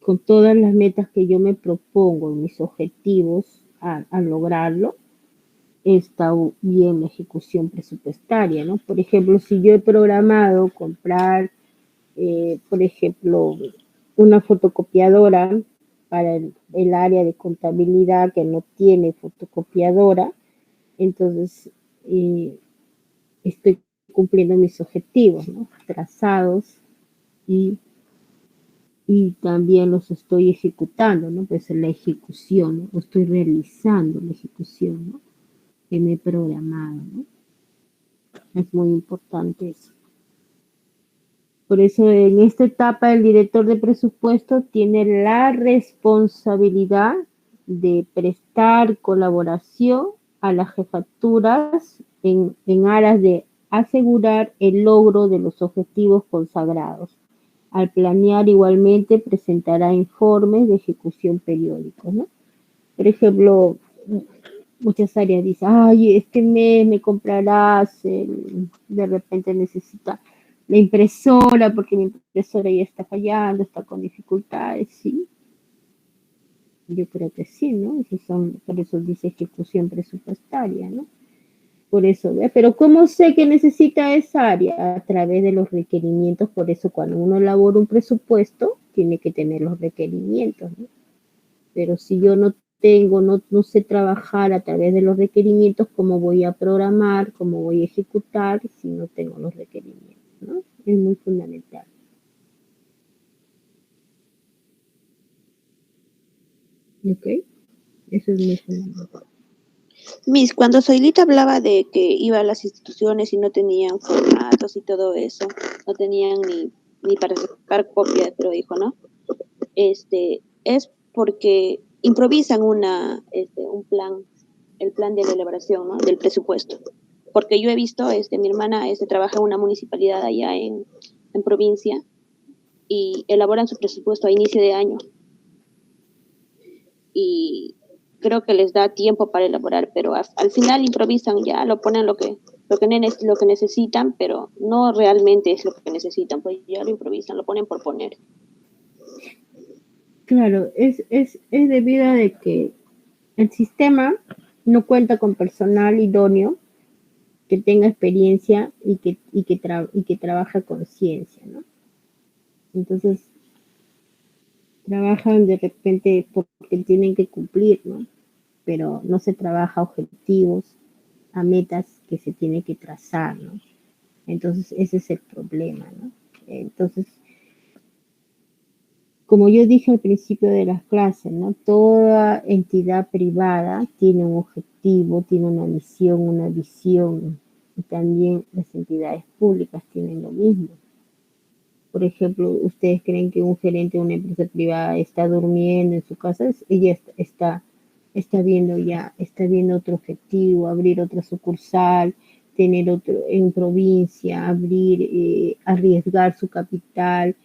con todas las metas que yo me propongo, mis objetivos, a lograrlo, está bien la ejecución presupuestaria, ¿no? Por ejemplo, si yo he programado comprar, por ejemplo, una fotocopiadora para el área de contabilidad que no tiene fotocopiadora, entonces estoy cumpliendo mis objetivos, ¿no? Trazados, y, y también los estoy ejecutando, ¿no? Pues la ejecución, ¿no? Estoy realizando la ejecución, ¿no? Que me he programado, ¿no? Es muy importante eso. Por eso en esta etapa el director de presupuesto tiene la responsabilidad de prestar colaboración a las jefaturas en aras de asegurar el logro de los objetivos consagrados. Al planear, igualmente presentará informes de ejecución periódicos, ¿no? Por ejemplo, muchas áreas dicen, ay, este mes me comprarás, de repente necesita la impresora porque mi impresora ya está fallando, está con dificultades, ¿sí? Yo creo que sí, ¿no? Por eso dice ejecución presupuestaria, ¿no? Por eso, ¿ve? Pero ¿cómo sé que necesita esa área? A través de los requerimientos. Por eso cuando uno elabora un presupuesto, tiene que tener los requerimientos, ¿no? Pero si yo no sé trabajar a través de los requerimientos, ¿cómo voy a programar, cómo voy a ejecutar si no tengo los requerimientos, ¿no? Es muy fundamental. ¿Ok? Eso es muy fundamental. Miss, cuando Soilita hablaba de que iba a las instituciones y no tenían formatos y todo eso, no tenían ni para sacar copias, pero dijo, ¿no? Es porque improvisan un plan, el plan de la elaboración, ¿no? Del presupuesto. Porque yo he visto, mi hermana trabaja en una municipalidad allá en provincia y elaboran su presupuesto a inicio de año. Y creo que les da tiempo para elaborar, pero al final improvisan, ya lo ponen lo que necesitan, pero no realmente es lo que necesitan, pues ya lo improvisan, lo ponen por poner. Claro, es debido a de que el sistema no cuenta con personal idóneo que tenga experiencia y que trabaja con ciencia, ¿no? Entonces, trabajan de repente porque tienen que cumplir, ¿no? Pero no se trabaja objetivos a metas que se tiene que trazar, ¿no? Entonces, ese es el problema, ¿no? Entonces, como yo dije al principio de las clases, ¿no? Toda entidad privada tiene un objetivo, tiene una misión, una visión, y también las entidades públicas tienen lo mismo. Por ejemplo, ¿ustedes creen que un gerente de una empresa privada está durmiendo en su casa? Ella está viendo otro objetivo, abrir otra sucursal, tener otro en provincia, abrir, arriesgar su capital,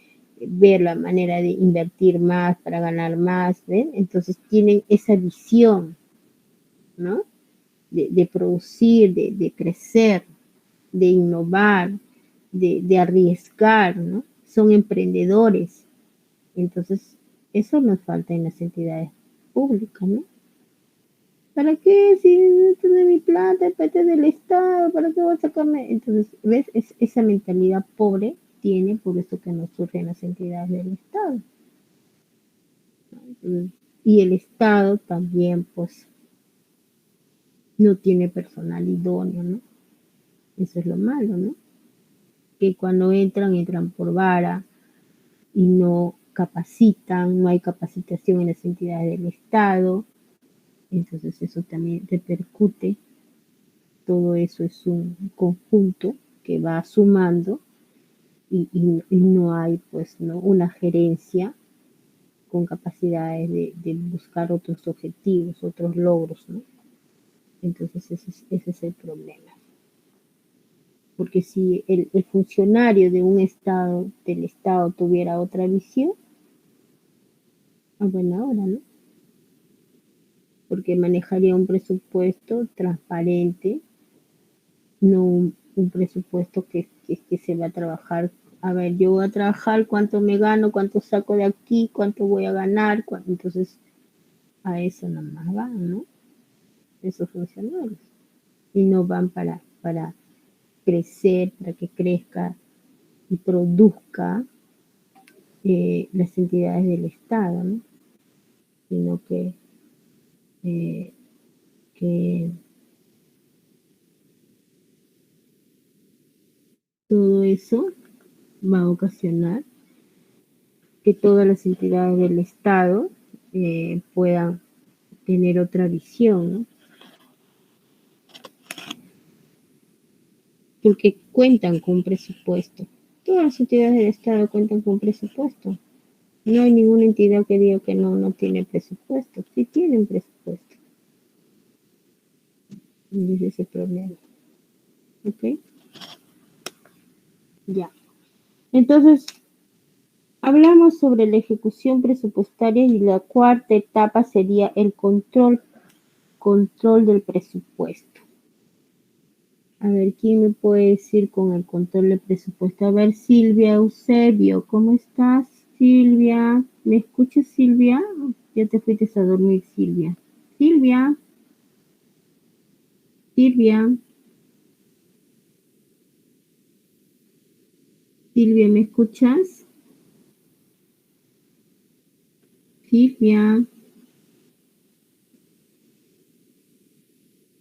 ver la manera de invertir más para ganar más, ¿ven? Entonces tienen esa visión, ¿no? De producir, de crecer, de innovar, de arriesgar, ¿no? Son emprendedores. Entonces, eso nos falta en las entidades públicas, ¿no? ¿Para qué? Si esto es de mi plata, es parte del Estado, ¿para qué voy a sacarme? Entonces, ¿ves? Esa mentalidad pobre tiene, por eso que no surgen las entidades del Estado. Entonces, y el Estado también, pues, no tiene personal idóneo, ¿no? Eso es lo malo, ¿no? Que cuando entran por vara y no capacitan, no hay capacitación en las entidades del Estado, entonces eso también repercute. Todo eso es un conjunto que va sumando y no hay, pues, ¿no? Una gerencia con capacidades de buscar otros objetivos, otros logros, ¿no? Entonces ese es el problema. Porque si el funcionario de un Estado, del Estado, tuviera otra visión, a buena hora, ¿no? Porque manejaría un presupuesto transparente, no un presupuesto que se va a trabajar. A ver, yo voy a trabajar cuánto me gano, cuánto saco de aquí, cuánto voy a ganar, entonces a eso nomás van, ¿no? Esos funcionarios. Y no van para crecer, para que crezca y produzca las entidades del Estado, ¿no? Sino eh, que todo eso va a ocasionar que todas las entidades del Estado puedan tener otra visión, ¿no? Porque cuentan con presupuesto. Todas las entidades del Estado cuentan con presupuesto. No hay ninguna entidad que diga que no tiene presupuesto. Sí tienen presupuesto. Y ese es el problema. ¿Ok? Ya. Entonces, hablamos sobre la ejecución presupuestaria y la cuarta etapa sería el control del presupuesto. A ver, ¿quién me puede decir con el control del presupuesto? A ver, Silvia Eusebio, ¿cómo estás, Silvia? ¿Me escuchas, Silvia? Ya te fuiste a dormir, Silvia. Silvia. Silvia. Silvia, ¿me escuchas? Silvia.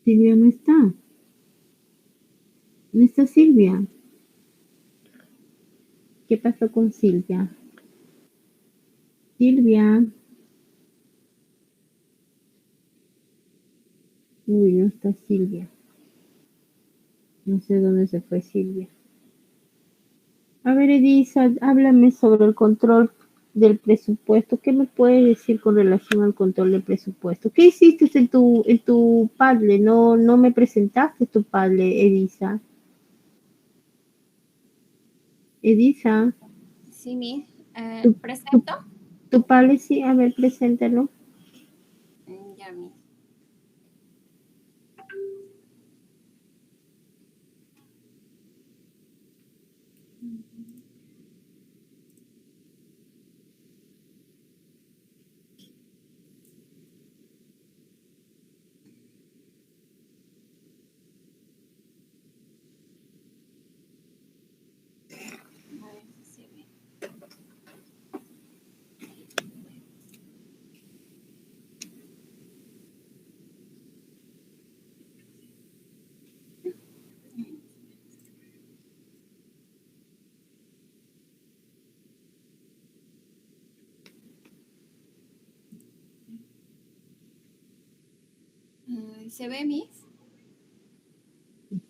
Silvia no está. ¿No está Silvia? ¿Qué pasó con Silvia? Silvia. Uy, no está Silvia. No sé dónde se fue Silvia. A ver, Edisa, háblame sobre el control del presupuesto. ¿Qué me puedes decir con relación al control del presupuesto? ¿Qué hiciste en tu Padlet? No me presentaste tu Padlet, Edisa. Edisa. Sí, mi. Tu, ¿Presento? tu Padlet, sí, a ver, preséntalo. Ya, mi. A ver si se ve. ¿Se ve, Miss?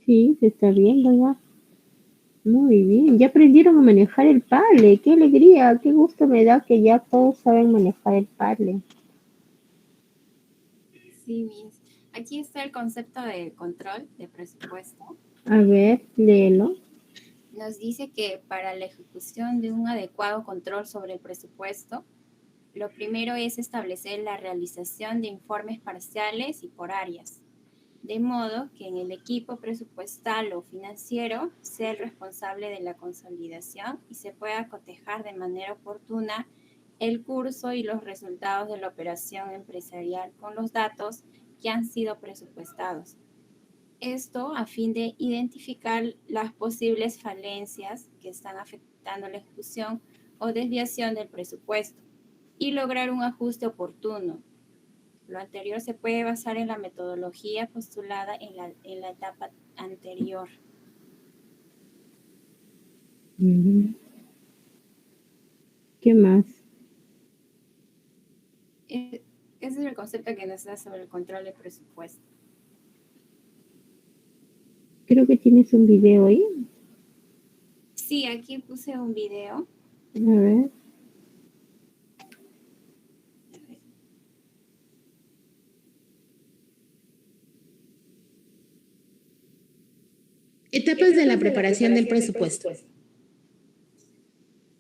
Sí, se está viendo ya. Muy bien, ya aprendieron a manejar el Padlet. Qué alegría, qué gusto me da que ya todos saben manejar el Padlet. Sí, Miss. Aquí está el concepto de control de presupuesto. A ver, léelo. Nos dice que para la ejecución de un adecuado control sobre el presupuesto, lo primero es establecer la realización de informes parciales y por áreas, de modo que en el equipo presupuestal o financiero sea el responsable de la consolidación y se pueda cotejar de manera oportuna el curso y los resultados de la operación empresarial con los datos que han sido presupuestados. Esto a fin de identificar las posibles falencias que están afectando la ejecución o desviación del presupuesto y lograr un ajuste oportuno. Lo anterior se puede basar en la metodología postulada en la etapa anterior. ¿Qué más? Ese es el concepto que nos da sobre el control de presupuesto. Creo que tienes un video ahí. Sí, aquí puse un video. A ver. Etapas de la preparación del presupuesto.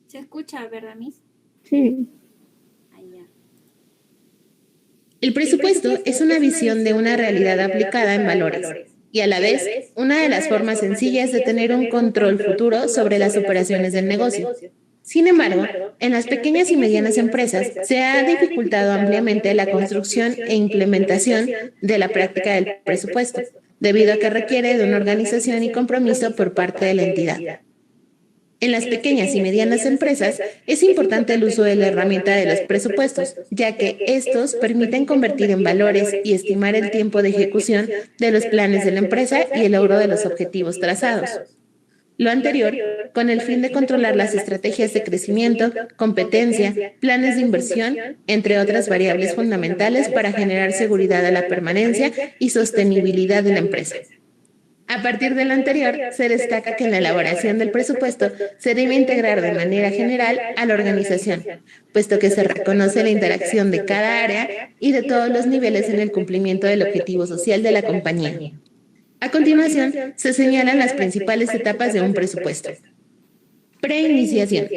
¿Se escucha, verdad, Miss? Sí. Allá. El presupuesto es una visión de una realidad aplicada en valores y a la vez una de las formas sencillas de tener un control futuro sobre las operaciones del negocio. Sin embargo, en las pequeñas y medianas empresas se ha dificultado ampliamente la construcción e implementación de la práctica del presupuesto, debido a que requiere de una organización y compromiso por parte de la entidad. En las pequeñas y medianas empresas es importante el uso de la herramienta de los presupuestos, ya que estos permiten convertir en valores y estimar el tiempo de ejecución de los planes de la empresa y el logro de los objetivos trazados. Lo anterior, con el fin de controlar las estrategias de crecimiento, competencia, planes de inversión, entre otras variables fundamentales para generar seguridad a la permanencia y sostenibilidad de la empresa. A partir de lo anterior, se destaca que en la elaboración del presupuesto se debe integrar de manera general a la organización, puesto que se reconoce la interacción de cada área y de todos los niveles en el cumplimiento del objetivo social de la compañía. A continuación, se señalan las principales etapas de un presupuesto. Preiniciación.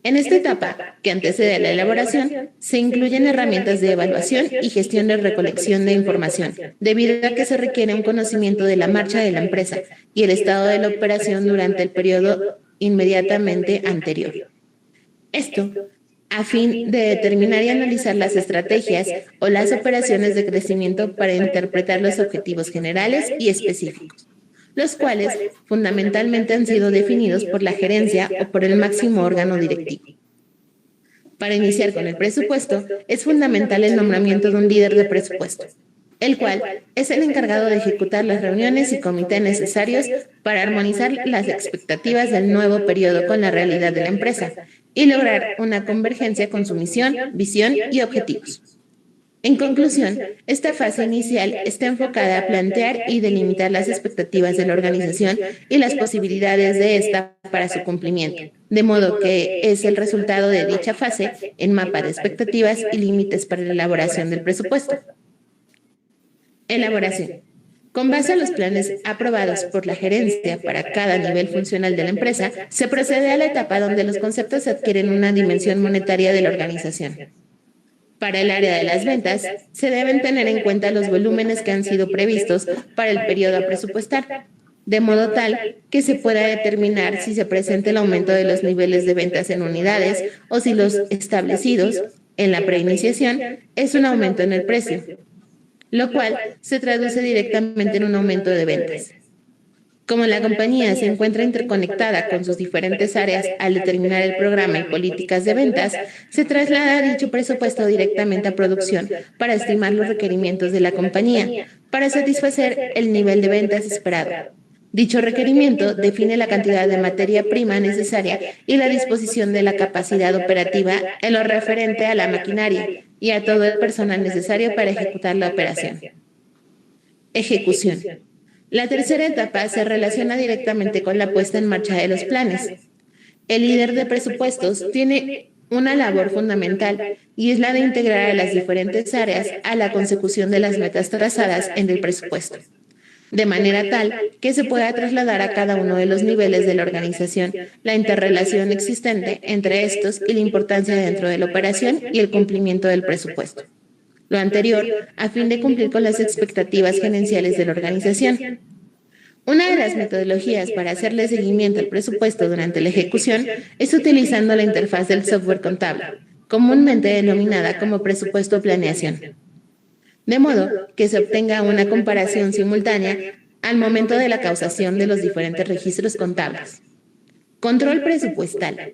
En esta etapa, que antecede a la elaboración, se incluyen herramientas de evaluación y gestión de recolección de información, debido a que se requiere un conocimiento de la marcha de la empresa y el estado de la operación durante el periodo inmediatamente anterior. Esto a fin de determinar y analizar las estrategias o las operaciones de crecimiento para interpretar los objetivos generales y específicos, los cuales fundamentalmente han sido definidos por la gerencia o por el máximo órgano directivo. Para iniciar con el presupuesto, es fundamental el nombramiento de un líder de presupuesto, el cual es el encargado de ejecutar las reuniones y comités necesarios para armonizar las expectativas del nuevo periodo con la realidad de la empresa y lograr una convergencia con su misión, visión y objetivos. En conclusión, esta fase inicial está enfocada a plantear y delimitar las expectativas de la organización y las posibilidades de esta para su cumplimiento, de modo que es el resultado de dicha fase en mapa de expectativas y límites para la elaboración del presupuesto. Elaboración. Con base a los planes aprobados por la gerencia para cada nivel funcional de la empresa, se procede a la etapa donde los conceptos adquieren una dimensión monetaria de la organización. Para el área de las ventas, se deben tener en cuenta los volúmenes que han sido previstos para el periodo a presupuestar, de modo tal que se pueda determinar si se presenta el aumento de los niveles de ventas en unidades o si los establecidos en la preiniciación es un aumento en el precio, lo cual se traduce directamente en un aumento de ventas. Como la compañía se encuentra interconectada con sus diferentes áreas al determinar el programa y políticas de ventas, se traslada dicho presupuesto directamente a producción para estimar los requerimientos de la compañía, para satisfacer el nivel de ventas esperado. Dicho requerimiento define la cantidad de materia prima necesaria y la disposición de la capacidad operativa en lo referente a la maquinaria y a todo el personal necesario para ejecutar la operación. Ejecución. La tercera etapa se relaciona directamente con la puesta en marcha de los planes. El líder de presupuestos tiene una labor fundamental y es la de integrar a las diferentes áreas a la consecución de las metas trazadas en el presupuesto, de manera tal que se pueda trasladar a cada uno de los niveles de la organización la interrelación existente entre estos y la importancia dentro de la operación y el cumplimiento del presupuesto. Lo anterior, a fin de cumplir con las expectativas gerenciales de la organización. Una de las metodologías para hacerle seguimiento al presupuesto durante la ejecución es utilizando la interfaz del software contable, comúnmente denominada como presupuesto planeación, de modo que se obtenga una comparación simultánea al momento de la causación de los diferentes registros contables. Control presupuestal.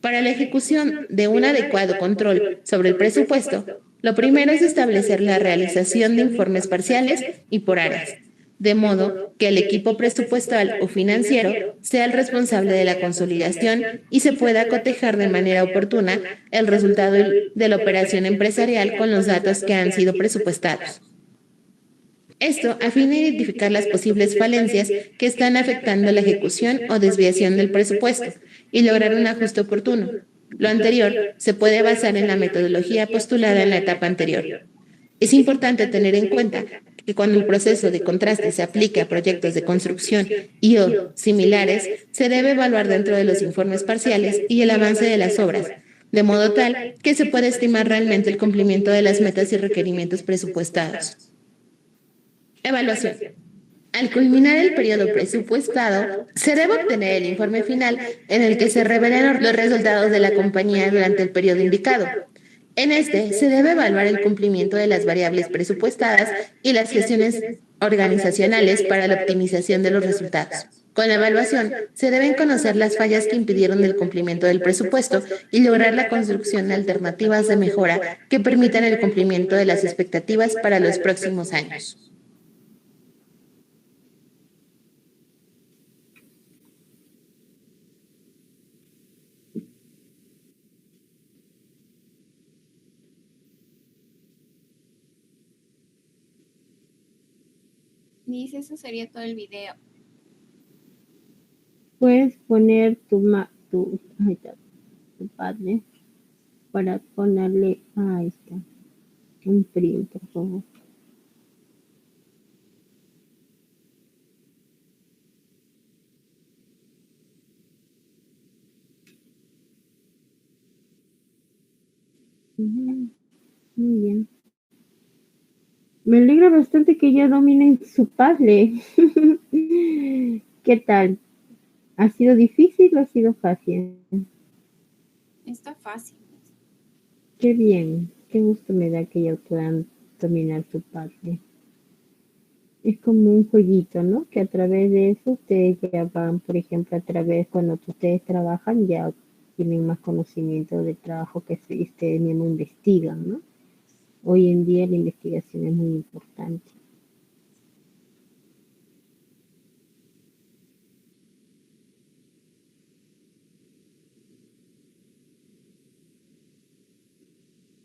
Para la ejecución de un adecuado control sobre el presupuesto, lo primero es establecer la realización de informes parciales y por áreas, de modo que el equipo presupuestal o financiero sea el responsable de la consolidación y se pueda cotejar de manera oportuna el resultado de la operación empresarial con los datos que han sido presupuestados. Esto a fin de identificar las posibles falencias que están afectando la ejecución o desviación del presupuesto y lograr un ajuste oportuno. Lo anterior se puede basar en la metodología postulada en la etapa anterior. Es importante tener en cuenta que cuando el proceso de contraste se aplique a proyectos de construcción y o similares, se debe evaluar dentro de los informes parciales y el avance de las obras, de modo tal que se pueda estimar realmente el cumplimiento de las metas y requerimientos presupuestados. Evaluación. Al culminar el periodo presupuestado, se debe obtener el informe final en el que se revelen los resultados de la compañía durante el periodo indicado. En este, se debe evaluar el cumplimiento de las variables presupuestadas y las gestiones organizacionales para la optimización de los resultados. Con la evaluación, se deben conocer las fallas que impidieron el cumplimiento del presupuesto y lograr la construcción de alternativas de mejora que permitan el cumplimiento de las expectativas para los próximos años. Miss, eso sería todo el video. Puedes poner tu padre para ponerle, ahí está, un print, por favor. Muy bien. Me alegra bastante que ya dominen su puzzle. ¿Qué tal? ¿Ha sido difícil o ha sido fácil? Está fácil. Qué bien. Qué gusto me da que ya puedan dominar su puzzle. Es como un jueguito, ¿no? Que a través de eso ustedes ya van, por ejemplo, a través cuando ustedes trabajan ya tienen más conocimiento del trabajo que ustedes mismos investigan, ¿no? Hoy en día la investigación es muy importante.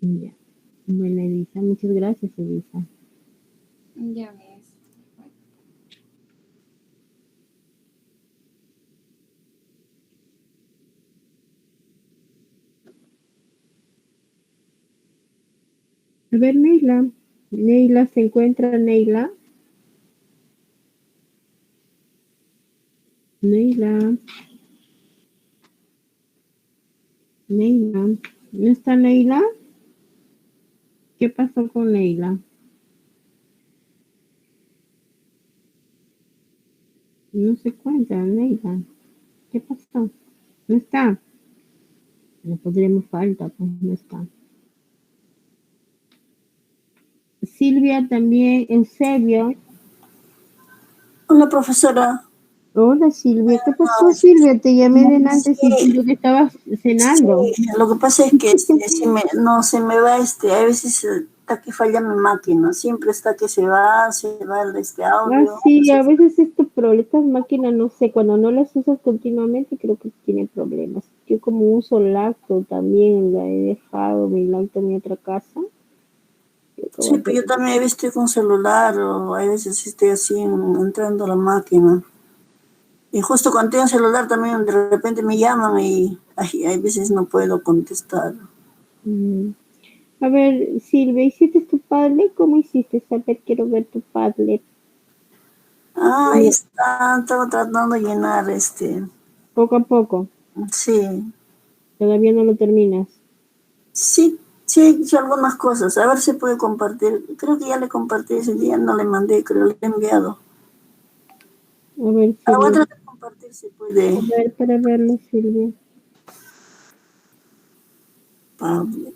Ya. Bueno, Elisa, muchas gracias, Elisa. Ya ves. A ver, Neila. Neila, ¿se encuentra Neila? Neila. Neila. ¿No está Neila? ¿Qué pasó con Neila? No se encuentra Neila. ¿Qué pasó? No está. Le podremos falta, pues no está. Silvia también, Eusebio. Hola, profesora. Hola, Silvia. ¿Qué pasó, Silvia? Te llamé delante y tú que estabas cenando. Sí, lo que pasa es que no se me va, a veces está que falla mi máquina, siempre está que se va el audio. Sí, a veces estas máquinas, no sé, cuando no las usas continuamente creo que tienen problemas. Yo como uso laptop también, la he dejado mi laptop en mi otra casa, Sí, pero yo también he visto con celular o a veces estoy así entrando a la máquina. Y justo cuando tengo celular también de repente me llaman y hay veces no puedo contestar. A ver, Silvia, ¿hiciste tu Padlet? ¿Cómo hiciste? A ver, quiero ver tu Padlet. Ahí está, estaba tratando de llenar Poco a poco. Sí. Todavía no lo terminas. Sí, sí, he hecho algunas cosas. A ver si puede compartir. Creo que ya le compartí ese día, no le mandé, creo le he enviado. A ver, Ah, voy a Silvia. tratar de compartir si puede. A ver, para verlo, Silvia. Padlet.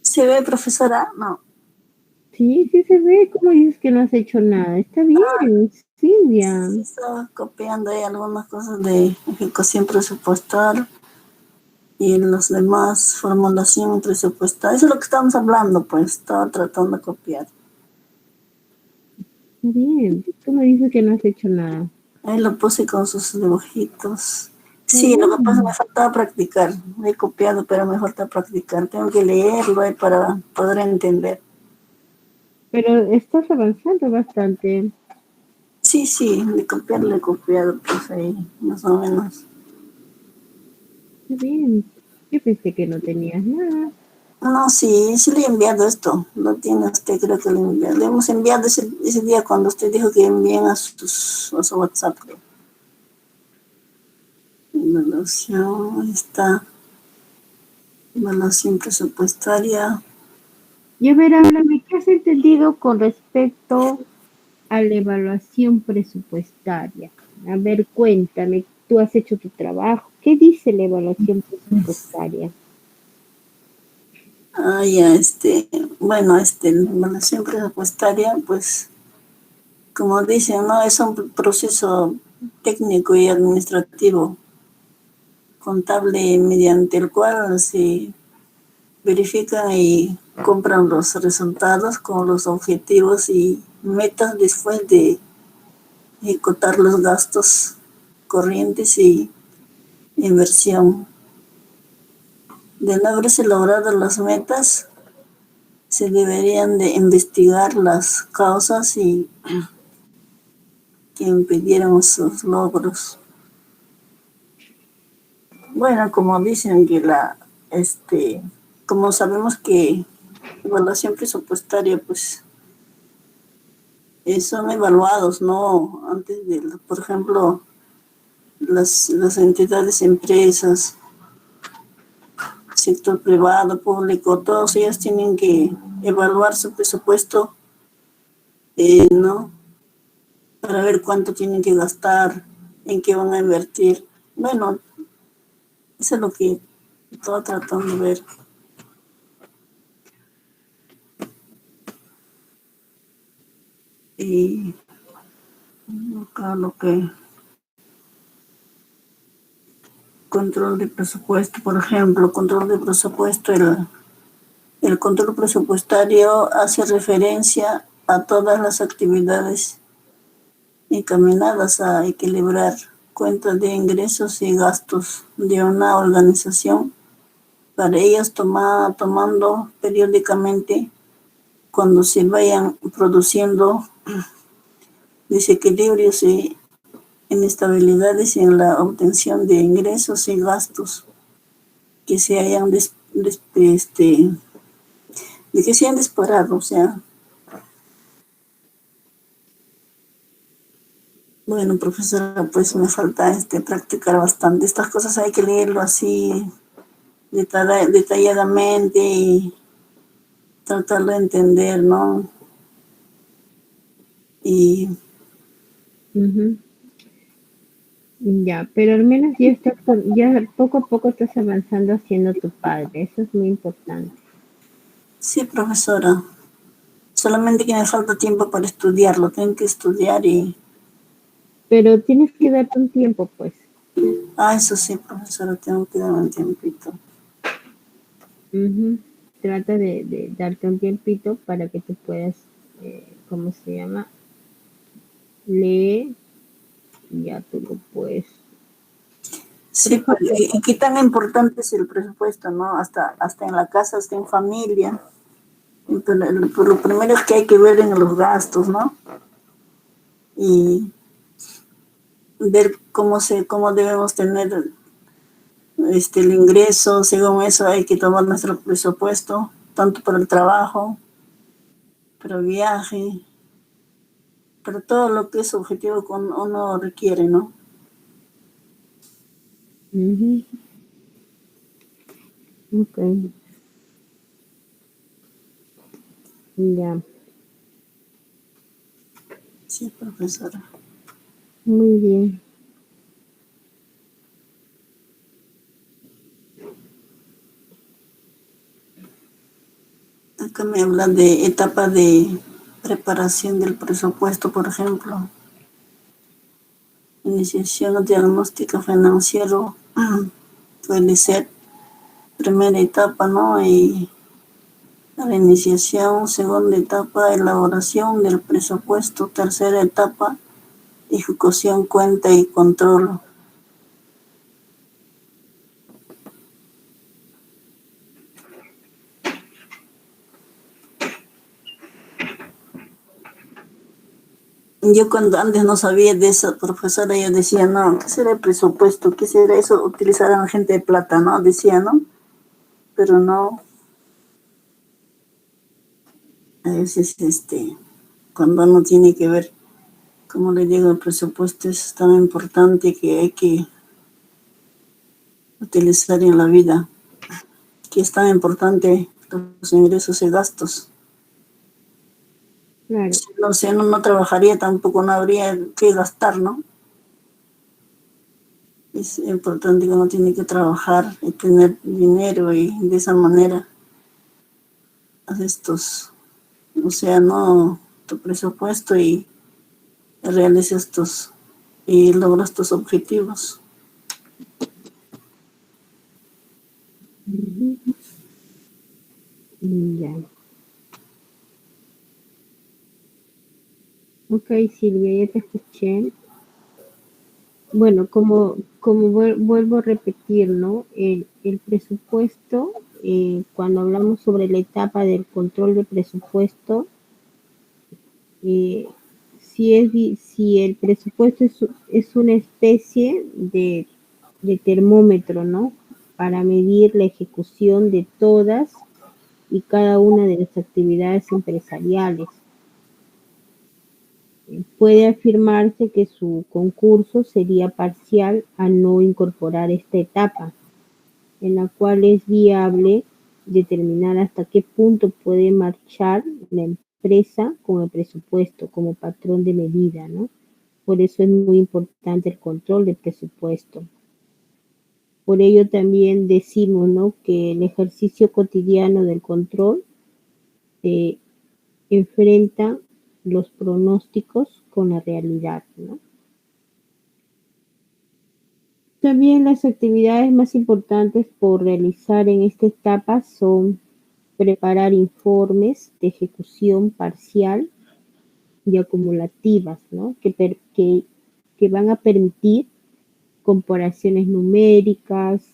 ¿Se ve, profesora? No. Sí, sí se ve. ¿Cómo dices que no has hecho nada? Está bien, Silvia. Sí, estaba copiando ahí algunas cosas de ejecución presupuestal y los demás formulación presupuestal. Eso es lo que estábamos hablando, pues estaba tratando de copiar. Está bien. ¿Cómo dices que no has hecho nada? Ahí lo puse con sus dibujitos. Sí, lo que pasa es que me faltaba practicar. He copiado, pero me falta practicar. Tengo que leerlo ahí para poder entender. Pero estás avanzando bastante. Sí, sí, de copiar lo he copiado, pues ahí, más o menos. Está bien. Yo pensé que no tenías nada. No, sí, sí le he enviado esto. Lo tiene usted, creo que le he enviado. Le hemos enviado ese día cuando usted dijo que envíen a su WhatsApp. Evaluación, ahí está. Evaluación presupuestaria. Y a ver, háblame, ¿qué has entendido con respecto a la evaluación presupuestaria? A ver, cuéntame, tú has hecho tu trabajo. ¿Qué dice la evaluación presupuestaria? Ah, ya, bueno, la evaluación presupuestaria, pues, como dicen, ¿no? Es un proceso técnico y administrativo, contable, mediante el cual se verifican y compran los resultados con los objetivos y metas después de ejecutar los gastos corrientes y inversión. De no haberse logrado las metas, se deberían de investigar las causas y que impidieron sus logros. Bueno, como dicen que como sabemos que evaluación presupuestaria, pues son evaluados, ¿no? Antes de, por ejemplo, las entidades, empresas, sector privado, público, todos ellos tienen que evaluar su presupuesto, ¿no? Para ver cuánto tienen que gastar, en qué van a invertir. Bueno, eso es lo que estaba tratando de ver. Y acá lo que... Control de presupuesto, por ejemplo, control de presupuesto, el control presupuestario hace referencia a todas las actividades encaminadas a equilibrar cuentas de ingresos y gastos de una organización. Para ellas tomando periódicamente cuando se vayan produciendo desequilibrios y inestabilidades en la obtención de ingresos y gastos que se hayan de que se hayan disparado, o sea. Bueno, profesora, pues me falta practicar bastante. Estas cosas hay que leerlo así detalladamente y tratarlo de entender, ¿no? Y Ya, pero al menos ya poco a poco estás avanzando haciendo tu padre. Eso es muy importante. Sí, profesora. Solamente que me falta tiempo para estudiarlo. Tengo que estudiar y... Pero tienes que darte un tiempo, pues. Eso sí, profesora, tengo que darme un tiempito. Ujú. Trata de darte un tiempito para que tú puedas, ¿cómo se llama? Leer, y ya tú lo puedes. Sí, Por ejemplo, y qué tan importante es el presupuesto, ¿no? Hasta en la casa, hasta en familia. Pero lo primero es que hay que ver en los gastos, ¿no? Y ver cómo debemos tener el ingreso. Según eso hay que tomar nuestro presupuesto, tanto para el trabajo, para el viaje, para todo lo que es objetivo que uno requiere, ¿no? ujú, ok, ya, Sí, profesora. muy bien. Acá me hablan de etapa de preparación del presupuesto, por ejemplo. Iniciación diagnóstico financiero puede ser primera etapa, ¿no? Y la iniciación, segunda etapa, elaboración del presupuesto, tercera etapa, ejecución, cuenta y control. Yo cuando antes no sabía de eso, profesora, yo decía, no, ¿qué será el presupuesto? ¿Qué será eso? Utilizarán gente de plata, ¿no? Decía, ¿no? Pero no, a veces, cuando uno tiene que ver, como le digo, el presupuesto es tan importante que hay que utilizar en la vida, que es tan importante los ingresos y gastos. Claro, Si uno no trabajaría, tampoco no habría que gastar, ¿no? Es importante que uno tiene que trabajar y tener dinero y de esa manera haces no, tu presupuesto y realizas y logras tus objetivos. ujú, ya. Ok, Silvia, ya te escuché. Bueno, como vuelvo a repetir, ¿no? El presupuesto, cuando hablamos sobre la etapa del control de presupuesto, eh, si el presupuesto es una especie de termómetro, ¿no? Para medir la ejecución de todas y cada una de las actividades empresariales. Puede afirmarse que su concurso sería parcial al no incorporar esta etapa, en la cual es viable determinar hasta qué punto puede marchar la empresa con el presupuesto como patrón de medida, ¿no? Por eso es muy importante el control del presupuesto. Por ello también decimos, ¿no?, que el ejercicio cotidiano del control enfrenta los pronósticos con la realidad, ¿no? También las actividades más importantes por realizar en esta etapa son preparar informes de ejecución parcial y acumulativas, ¿no? Que van a permitir comparaciones numéricas,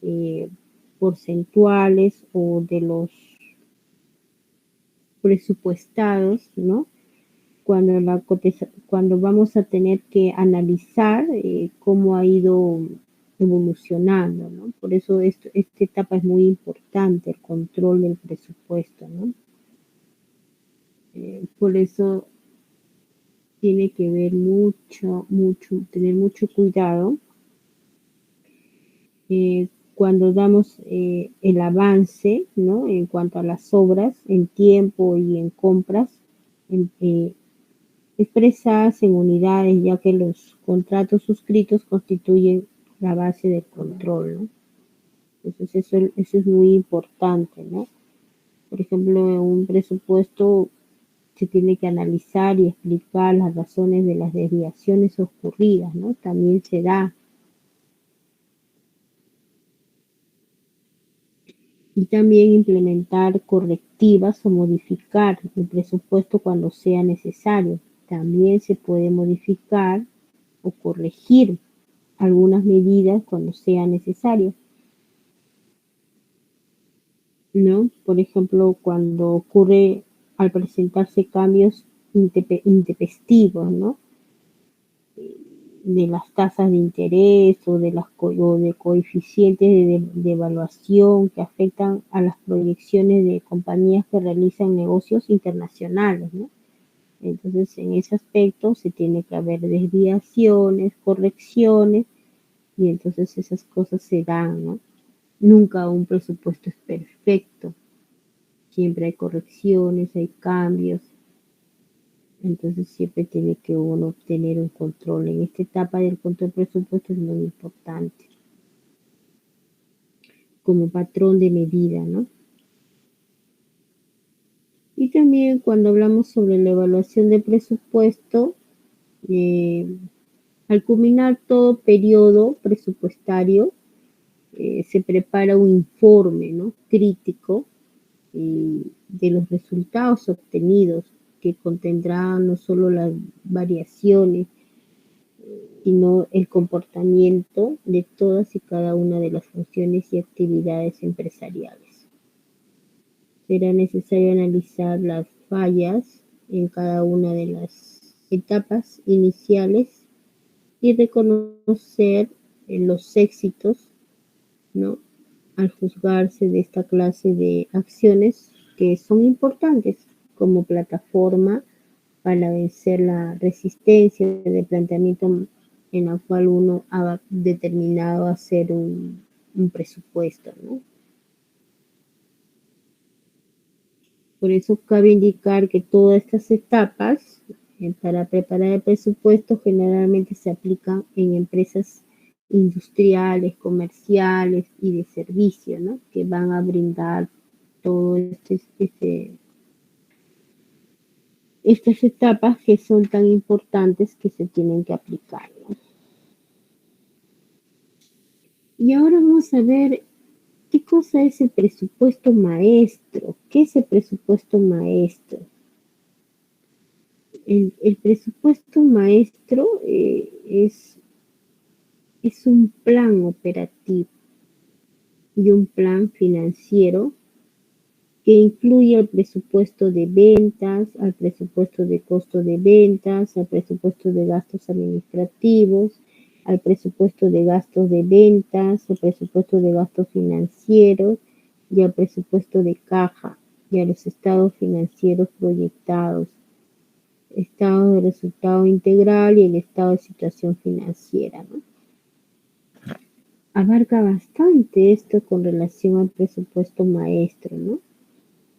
eh, porcentuales o de los presupuestados, ¿no? Cuando vamos a tener que analizar cómo ha ido evolucionando, ¿no? Por eso esta etapa es muy importante, el control del presupuesto, ¿no? Por eso tiene que ver tener mucho cuidado cuando damos el avance, ¿no? En cuanto a las obras, en tiempo y en compras, en, expresadas en unidades, ya que los contratos suscritos constituyen la base del control, ¿no? Entonces eso es muy importante, ¿no? Por ejemplo, en un presupuesto se tiene que analizar y explicar las razones de las desviaciones ocurridas, ¿no? También se da. Y también implementar correctivas o modificar el presupuesto cuando sea necesario. También se puede modificar o corregir algunas medidas cuando sea necesario, ¿no? Por ejemplo, cuando ocurre al presentarse cambios intempestivos, ¿no? De las tasas de interés o de coeficientes de evaluación que afectan a las proyecciones de compañías que realizan negocios internacionales, ¿no? Entonces, en ese aspecto se tiene que haber desviaciones, correcciones, y entonces esas cosas se dan, ¿no? Nunca un presupuesto es perfecto. Siempre hay correcciones, hay cambios. Entonces siempre tiene que uno tener un control. En esta etapa del control presupuesto es muy importante. Como patrón de medida, ¿no? Y también cuando hablamos sobre la evaluación de presupuesto, al culminar todo periodo presupuestario, se prepara un informe, ¿no? Crítico de los resultados obtenidos, que contendrá no solo las variaciones, sino el comportamiento de todas y cada una de las funciones y actividades empresariales. Será necesario analizar las fallas en cada una de las etapas iniciales y reconocer los éxitos, ¿no? Al juzgarse de esta clase de acciones que son importantes como plataforma para vencer la resistencia de planteamiento en la cual uno ha determinado hacer un presupuesto, ¿no? Por eso cabe indicar que todas estas etapas para preparar el presupuesto generalmente se aplican en empresas industriales, comerciales y de servicio, ¿no? Que van a brindar todo estas etapas que son tan importantes que se tienen que aplicar, ¿no? Y ahora vamos a ver qué cosa es el presupuesto maestro. ¿Qué es el presupuesto maestro? El presupuesto maestro es un plan operativo y un plan financiero que incluye el presupuesto de ventas, al presupuesto de costo de ventas, al presupuesto de gastos administrativos, al presupuesto de gastos de ventas, al presupuesto de gastos financieros y al presupuesto de caja y a los estados financieros proyectados, estado de resultado integral y el estado de situación financiera, ¿no? Abarca bastante esto con relación al presupuesto maestro, ¿no?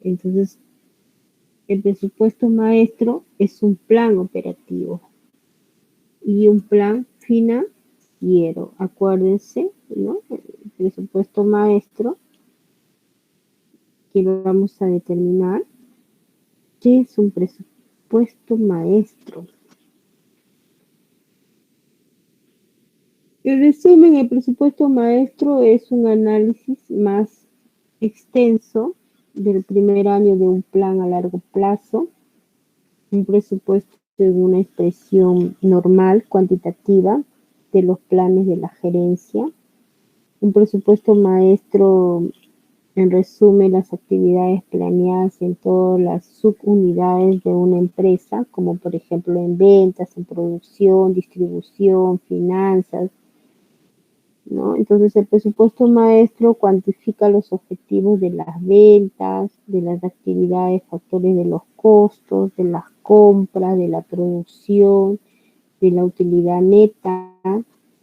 Entonces, el presupuesto maestro es un plan operativo y un plan financiero. Acuérdense, ¿no? El presupuesto maestro, que vamos a determinar qué es un presupuesto maestro. En resumen, el presupuesto maestro es un análisis más extenso del primer año de un plan a largo plazo. Un presupuesto es una expresión normal, cuantitativa, de los planes de la gerencia. Un presupuesto maestro, en resumen, las actividades planeadas en todas las subunidades de una empresa, como por ejemplo en ventas, en producción, distribución, finanzas, ¿no? Entonces, el presupuesto maestro cuantifica los objetivos de las ventas, de las actividades, factores de los costos, de las compras, de la producción, de la utilidad neta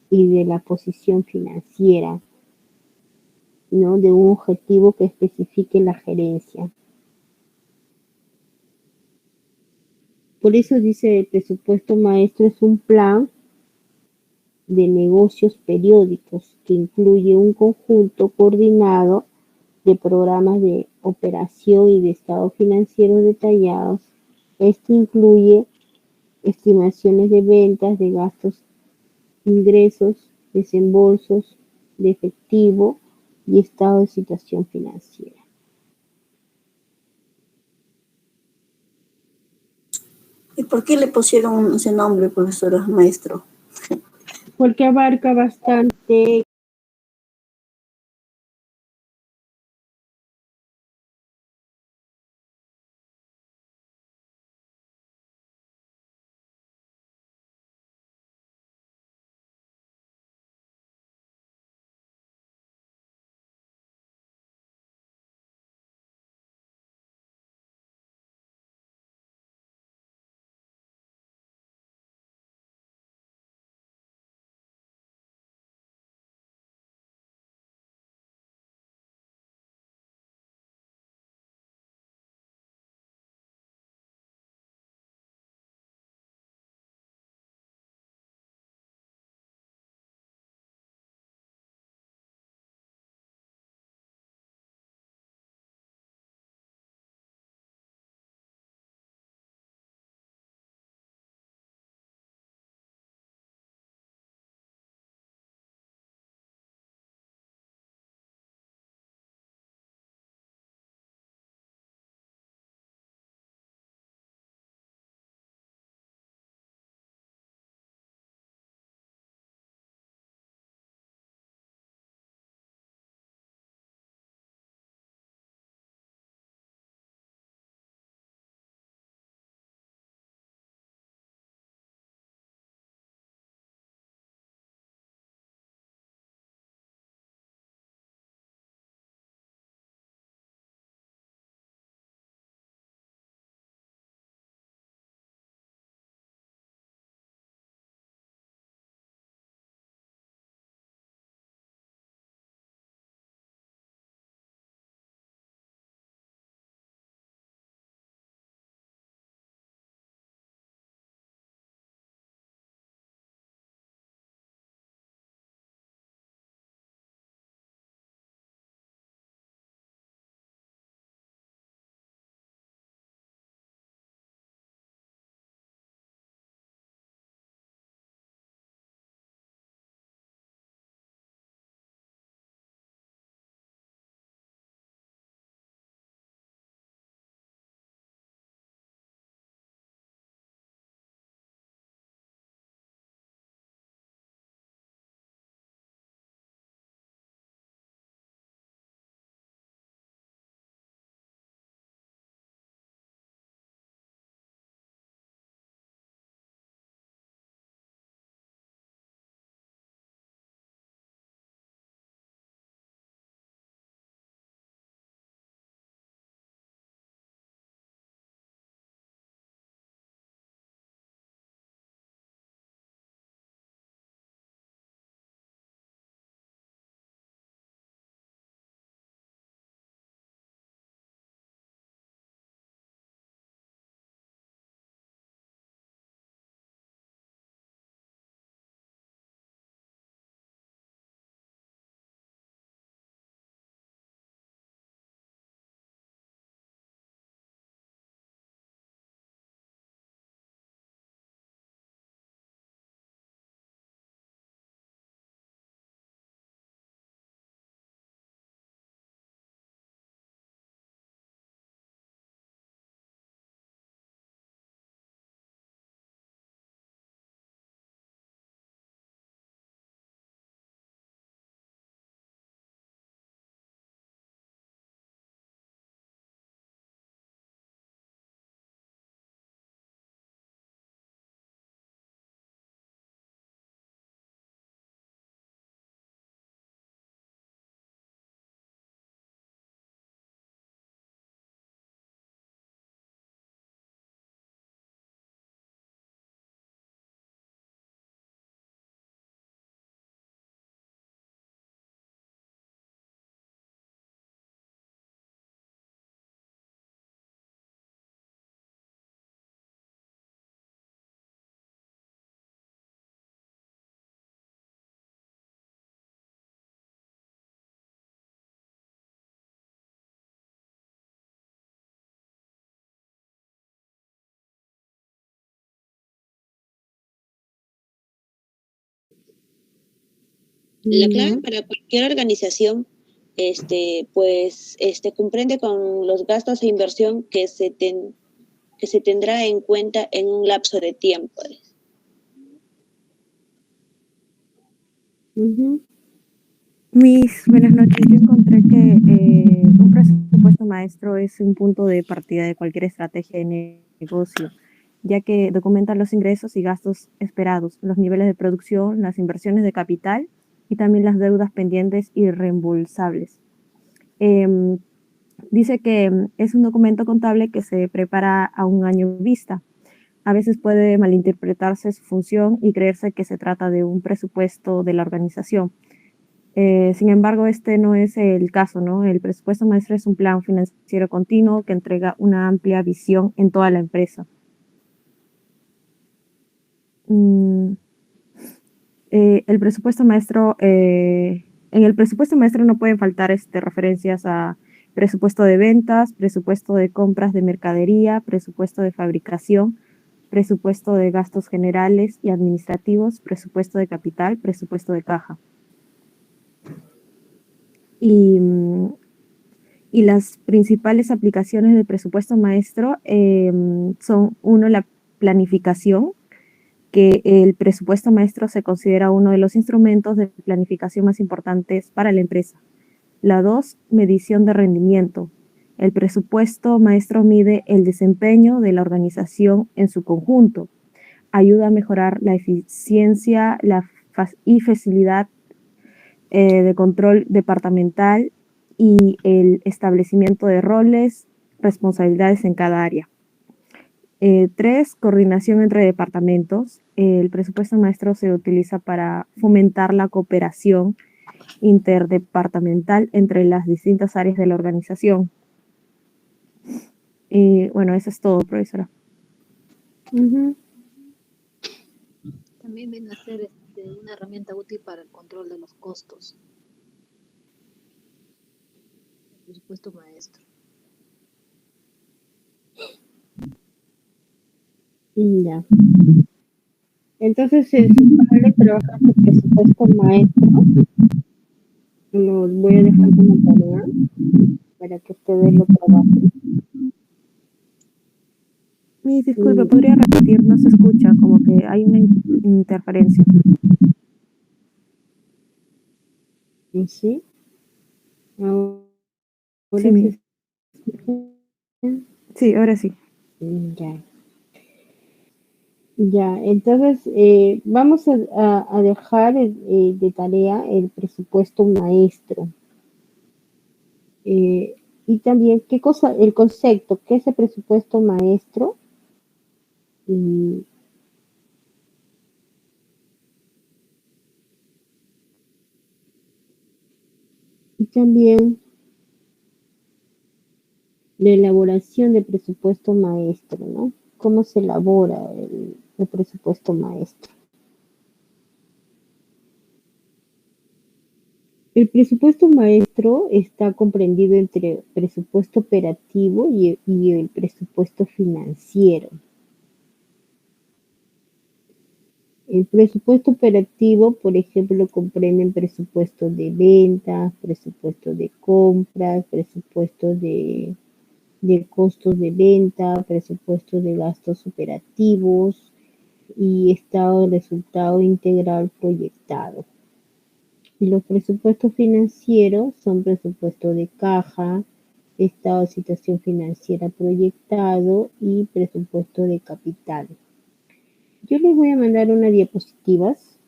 y de la posición financiera, ¿no? De un objetivo que especifique la gerencia. Por eso dice el presupuesto maestro es un plan de negocios periódicos que incluye un conjunto coordinado de programas de operación y de estado financiero detallados. Esto incluye estimaciones de ventas, de gastos, ingresos, desembolsos de efectivo y estado de situación financiera. ¿Y por qué le pusieron ese nombre, profesora, maestro? Porque abarca bastante La clave para cualquier organización, pues, comprende con los gastos e inversión que se tendrá en cuenta en un lapso de tiempo. Ujú. Buenas noches. Yo encontré que un presupuesto maestro es un punto de partida de cualquier estrategia de negocio, ya que documenta los ingresos y gastos esperados, los niveles de producción, las inversiones de capital y también las deudas pendientes y reembolsables. Dice que es un documento contable que se prepara a un año vista. A veces puede malinterpretarse su función y creerse que se trata de un presupuesto de la organización. Sin embargo, este no es el caso, ¿no? El presupuesto maestro es un plan financiero continuo que entrega una amplia visión en toda la empresa. El presupuesto maestro, en el presupuesto maestro no pueden faltar referencias a presupuesto de ventas, presupuesto de compras de mercadería, presupuesto de fabricación, presupuesto de gastos generales y administrativos, presupuesto de capital, presupuesto de caja. Y las principales aplicaciones del presupuesto maestro son, uno, la planificación, que el presupuesto maestro se considera uno de los instrumentos de planificación más importantes para la empresa. La 2, medición de rendimiento. El presupuesto maestro mide el desempeño de la organización en su conjunto. Ayuda a mejorar la eficiencia y facilidad de control departamental y el establecimiento de roles, responsabilidades en cada área. 3, coordinación entre departamentos. El presupuesto maestro se utiliza para fomentar la cooperación interdepartamental entre las distintas áreas de la organización. Bueno, eso es todo, profesora. También viene a ser una herramienta útil para el control de los costos. El presupuesto maestro. Ya. Entonces, si padre trabaja su presupuesto maestro, lo voy a dejar como tarea para que ustedes lo trabajen. Disculpe, ¿podría repetir? No se escucha, como que hay una interferencia. ¿Sí? Ahora Sí, sí, ahora sí. Ya. Ya, entonces vamos a dejar de tarea el presupuesto maestro. Y también, ¿qué cosa? El concepto, ¿qué es el presupuesto maestro? Y también la elaboración del presupuesto maestro, ¿no? ¿Cómo se elabora el presupuesto maestro? El presupuesto maestro está comprendido entre presupuesto operativo y el presupuesto financiero. El presupuesto operativo, por ejemplo, comprende presupuestos de ventas, presupuestos de compras, presupuestos de costos de venta, presupuestos de gastos operativos y estado de resultado integral proyectado. Y los presupuestos financieros son presupuesto de caja, estado de situación financiera proyectado y presupuesto de capital. Yo les voy a mandar unas diapositivas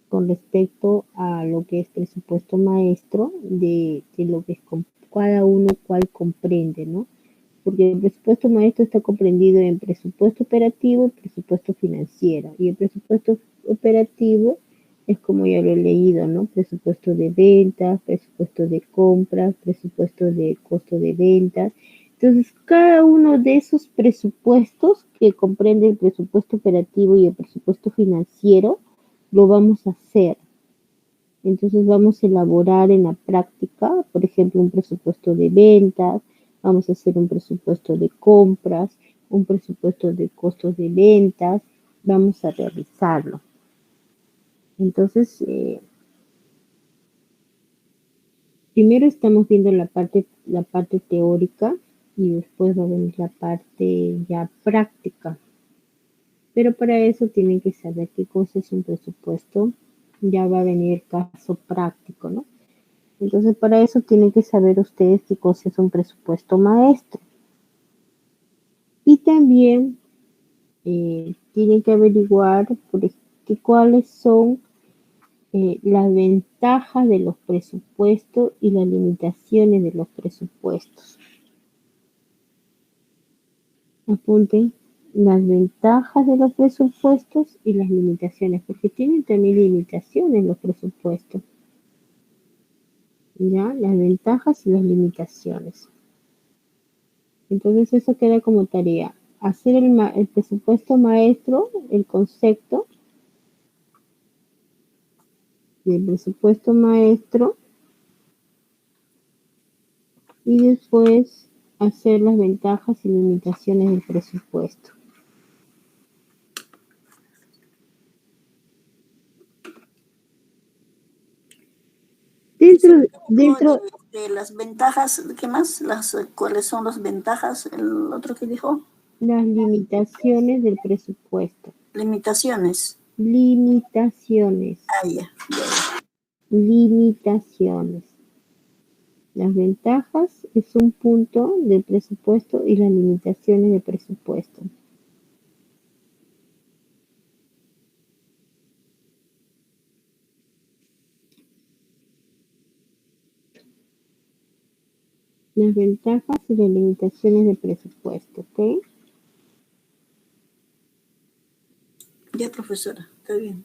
con respecto a lo que es presupuesto maestro, de lo que es cada uno cual comprende, ¿no? Porque el presupuesto maestro está comprendido en presupuesto operativo y presupuesto financiero. Y el presupuesto operativo es como ya lo he leído, ¿no? Presupuesto de ventas, presupuesto de compras, presupuesto de costo de ventas. Entonces, cada uno de esos presupuestos que comprende el presupuesto operativo y el presupuesto financiero, lo vamos a hacer. Entonces, vamos a elaborar en la práctica, por ejemplo, un presupuesto de ventas, vamos a hacer un presupuesto de compras, un presupuesto de costos de ventas, vamos a realizarlo. Entonces, primero estamos viendo la parte teórica y después va a venir la parte ya práctica. Pero para eso tienen que saber qué cosa es un presupuesto. Ya va a venir el caso práctico, ¿no? Entonces, para eso tienen que saber ustedes qué cosa es un presupuesto maestro. Y también tienen que averiguar cuáles son las ventajas de los presupuestos y las limitaciones de los presupuestos. Apunten las ventajas de los presupuestos y las limitaciones, porque tienen también limitaciones los presupuestos. ¿Ya? Las ventajas y las limitaciones. Entonces eso queda como tarea. Hacer el presupuesto maestro, el concepto del presupuesto maestro, y después hacer las ventajas y limitaciones del presupuesto. Dentro de las ventajas, ¿qué más? ¿Cuáles son las ventajas? El otro que dijo. Las limitaciones del presupuesto. Limitaciones. Limitaciones. Ah, ya. Limitaciones. Las ventajas es un punto del presupuesto y las limitaciones del presupuesto. Las ventajas y las limitaciones del presupuesto, ¿ok? Ya, profesora, está bien.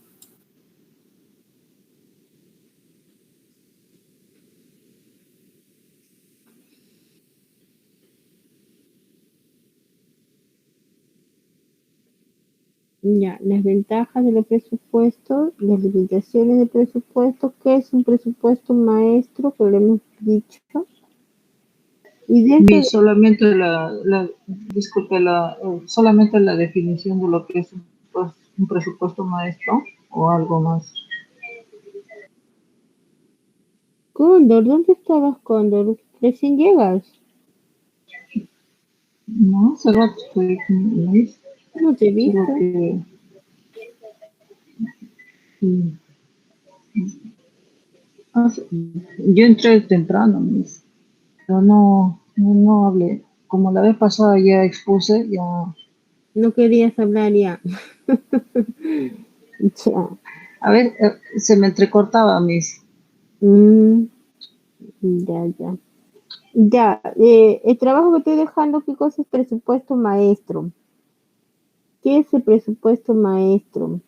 Ya, las ventajas de los presupuestos, las limitaciones del presupuesto, ¿qué es un presupuesto maestro? Que lo hemos dicho. Y dentro solamente solamente la definición de lo que es un presupuesto maestro o algo más. Cóndor, ¿dónde estabas, Cóndor? Recién llegas. No, hace rato estoy con No te he visto. Yo entré temprano, pero no hablé. Como la vez pasada ya expuse, ya... No querías hablar ya. Ya. A ver, se me entrecortaba, Ya. Ya, el trabajo que estoy dejando, ¿qué cosa es presupuesto maestro? ¿Qué es el presupuesto maestro?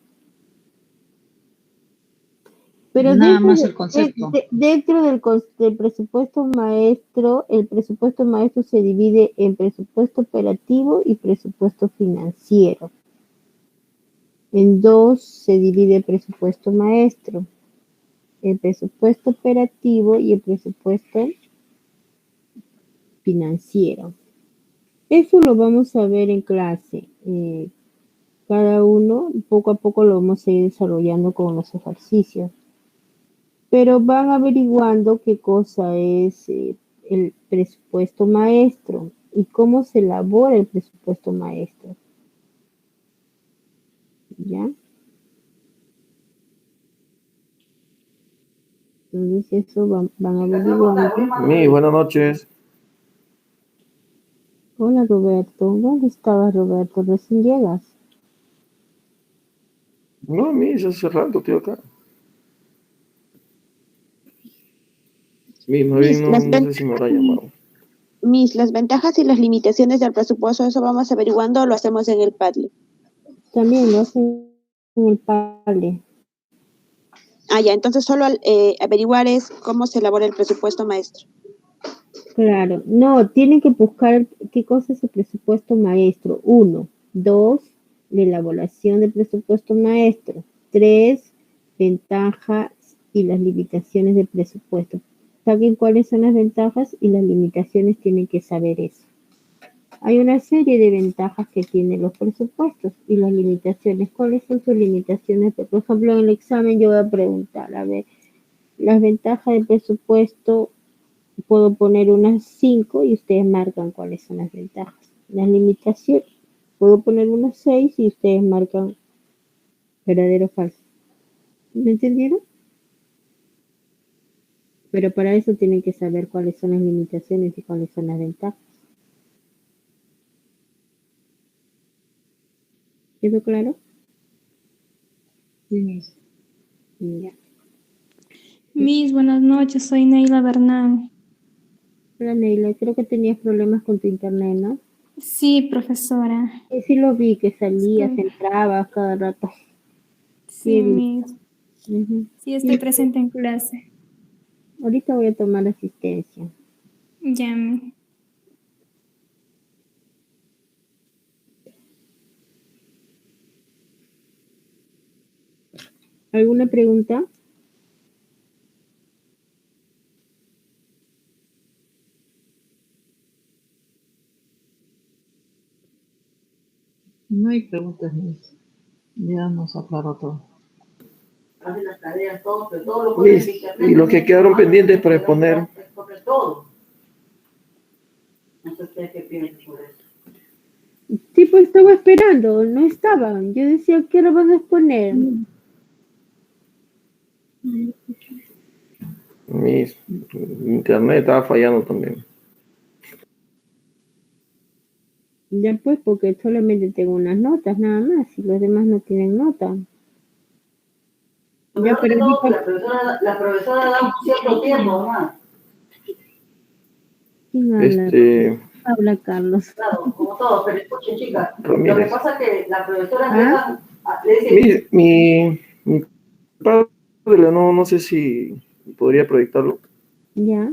Pero nada más el concepto. Dentro del presupuesto maestro, el presupuesto maestro se divide en presupuesto operativo y presupuesto financiero. En dos se divide el presupuesto maestro, el presupuesto operativo y el presupuesto financiero. Eso lo vamos a ver en clase. Cada uno, poco a poco lo vamos a ir desarrollando con los ejercicios. Pero van averiguando qué cosa es el presupuesto maestro y cómo se elabora el presupuesto maestro. ¿Ya? Entonces eso van averiguando. Buenas noches. Hola Roberto, ¿dónde estabas Roberto? Recién llegas. No, hace rato estoy acá. No sé si me habrá llamado. Las ventajas y las limitaciones del presupuesto, eso vamos averiguando o lo hacemos en el Padlet. También lo hacen en el Padlet. Ah, ya, entonces solo averiguar es cómo se elabora el presupuesto maestro. Claro, no, tienen que buscar qué cosa es el presupuesto maestro. 1, 2, la elaboración del presupuesto maestro. 3, ventajas y las limitaciones del presupuesto. Saquen cuáles son las ventajas y las limitaciones, tienen que saber eso. Hay una serie de ventajas que tienen los presupuestos y las limitaciones. ¿Cuáles son sus limitaciones? Por ejemplo, en el examen yo voy a preguntar, a ver, las ventajas del presupuesto puedo poner unas 5 y ustedes marcan cuáles son las ventajas. Las limitaciones, puedo poner unas 6 y ustedes marcan verdadero o falso. ¿Me entendieron? Pero para eso tienen que saber cuáles son las limitaciones y cuáles son las ventajas. ¿Quedó claro? Sí, Miss. Ya. Miss, buenas noches, soy Neila Bernal. Hola Neila, creo que tenías problemas con tu internet, ¿no? Sí, profesora. Sí, sí lo vi, que salías, Estoy- entrabas cada rato. Sí, Sí, Miss. ujú. Sí, estoy presente en clase. Ahorita voy a tomar asistencia. Ya, Miss. ¿Alguna pregunta? No hay preguntas, Miss. Ya nos aclaró todo. Hace las tareas, todo, pero todo lo Miss, y los que quedaron pendientes para exponer. Sobre todo. No sé usted qué piensa por eso. Sí, pues estaba esperando, no estaban. Yo decía, ¿qué hora van a exponer? Miss, internet estaba fallando también. Ya pues, porque solamente tengo unas notas nada más y los demás no tienen nota. Ya, Primero que pero todo, la profesora da un cierto tiempo más. ¿quién habla? Habla Carlos. Claro, como todo, pero escuchen, chicas. Lo que Ramírez. pasa es que la profesora ¿Ah? le dice. Mi padre, no sé si podría proyectarlo. Ya.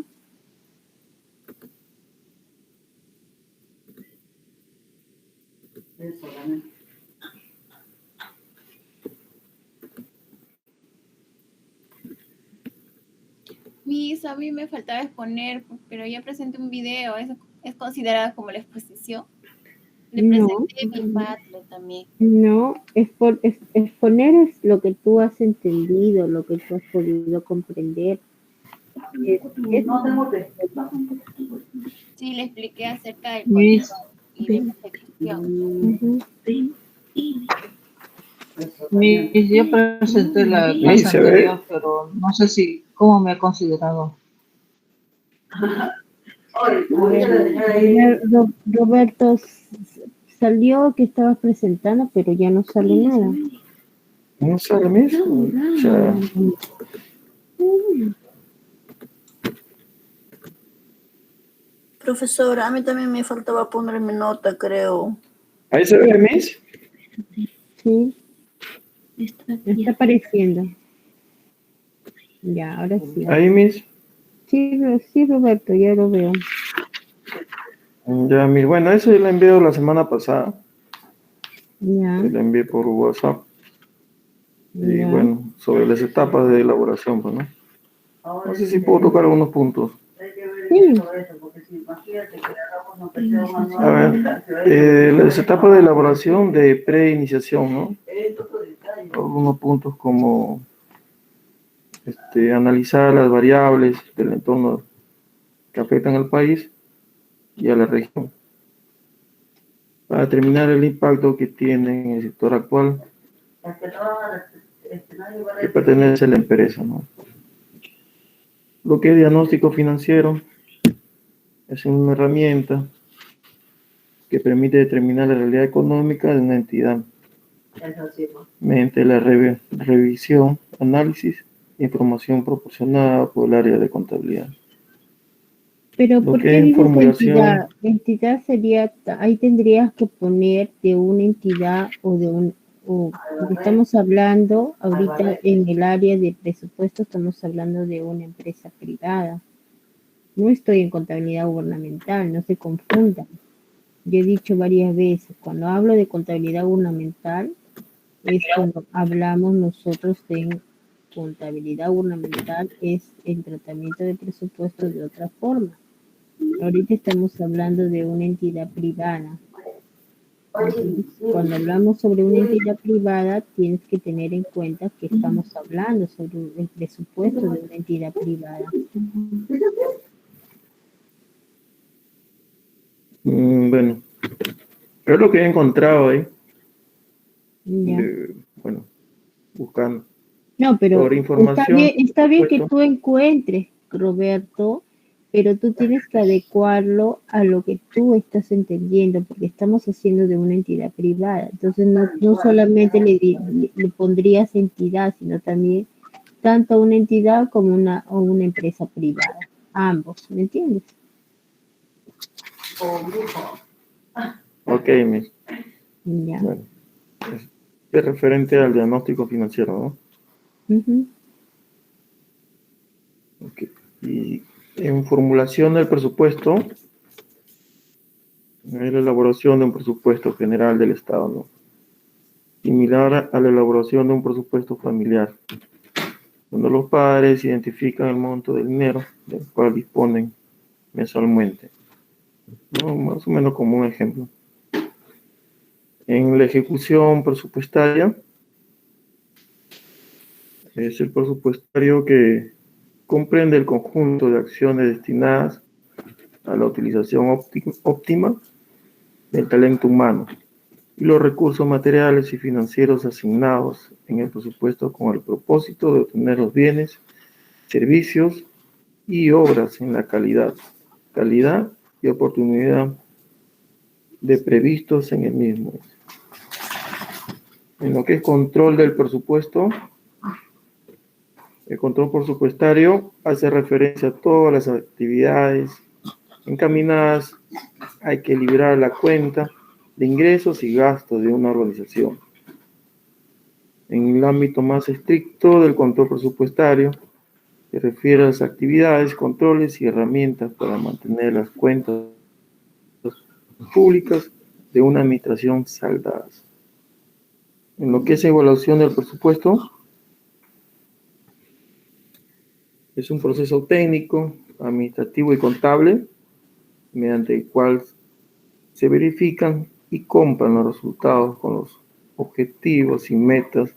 Miss, a mí me faltaba exponer, pero ya presenté un video, ¿eso es considerado como la exposición? Le No. presenté mi Padlet también. No, exponer es lo que tú has entendido, lo que tú has podido comprender. No tengo que. Sí, le expliqué acerca del Miss. control y de la ejecución. Miss, yo presenté la Sí, clase se ve. anterior, pero no sé si cómo me ha considerado. A ver, Roberto salió que estabas presentando, pero ya no sale nada. No sale, Miss. O sea, Profesora, a mí también me faltaba ponerme nota, creo. ahí se ve, Miss. Sí, está apareciendo. Ya, ahora sí. Ahí, Miss. Sí, sí, Roberto, ya lo veo. Ya, Miss. Bueno, eso yo lo envié la semana pasada. Ya, Lo envié por WhatsApp. Y ya. bueno, sobre las etapas de elaboración, pues, ¿no? No sé si puedo tocar algunos puntos. Sí. A ver, las etapas de elaboración de preiniciación, ¿no? Algunos puntos como analizar las variables del entorno que afectan al país y a la región, para determinar el impacto que tiene en el sector actual que pertenece a la empresa, ¿no? Lo que es diagnóstico financiero es una herramienta que permite determinar la realidad económica de una entidad mediante la revisión, análisis e información proporcionada por el área de contabilidad. Pero Lo ¿por que qué es dices formulación, entidad? Entidad sería, ahí tendrías que poner de una entidad o de un, o porque estamos hablando ahorita en el área de presupuesto, estamos hablando de una empresa privada. No estoy en contabilidad gubernamental, no se confundan. Yo he dicho varias veces, cuando hablo de contabilidad gubernamental, es cuando hablamos nosotros de contabilidad gubernamental, es el tratamiento de presupuestos de otra forma. Ahorita estamos hablando de una entidad privada. Entonces, cuando hablamos sobre una entidad privada, tienes que tener en cuenta que estamos hablando sobre el presupuesto de una entidad privada. Bueno, es lo que he encontrado ahí. Ya. Bueno, buscando No, pero por información. está bien que Puesto. tú encuentres, Roberto, pero tú tienes que adecuarlo a lo que tú estás entendiendo, porque estamos haciendo de una entidad privada. Entonces, no solamente le pondrías entidad, sino también tanto una entidad como una empresa privada. Ambos, ¿me entiendes? Ok, Miss. Ya. Bueno, es referente al diagnóstico financiero, ¿no? Ujú. Ok. Y en formulación del presupuesto, es la elaboración de un presupuesto general del Estado, ¿no? Similar a la elaboración de un presupuesto familiar, cuando los padres identifican el monto del dinero del cual disponen mensualmente, ¿no? Más o menos como un ejemplo. En la ejecución presupuestaria, es el presupuestario que comprende el conjunto de acciones destinadas a la utilización óptima del talento humano y los recursos materiales y financieros asignados en el presupuesto con el propósito de obtener los bienes, servicios y obras en la calidad y oportunidad de previstos en el mismo. En lo que es control del presupuesto, el control presupuestario hace referencia a todas las actividades encaminadas a equilibrar la cuenta de ingresos y gastos de una organización. En el ámbito más estricto del control presupuestario, se refiere a las actividades, controles y herramientas para mantener las cuentas públicas de una administración saldadas. En lo que es evaluación del presupuesto, es un proceso técnico, administrativo y contable, mediante el cual se verifican y compran los resultados con los objetivos y metas.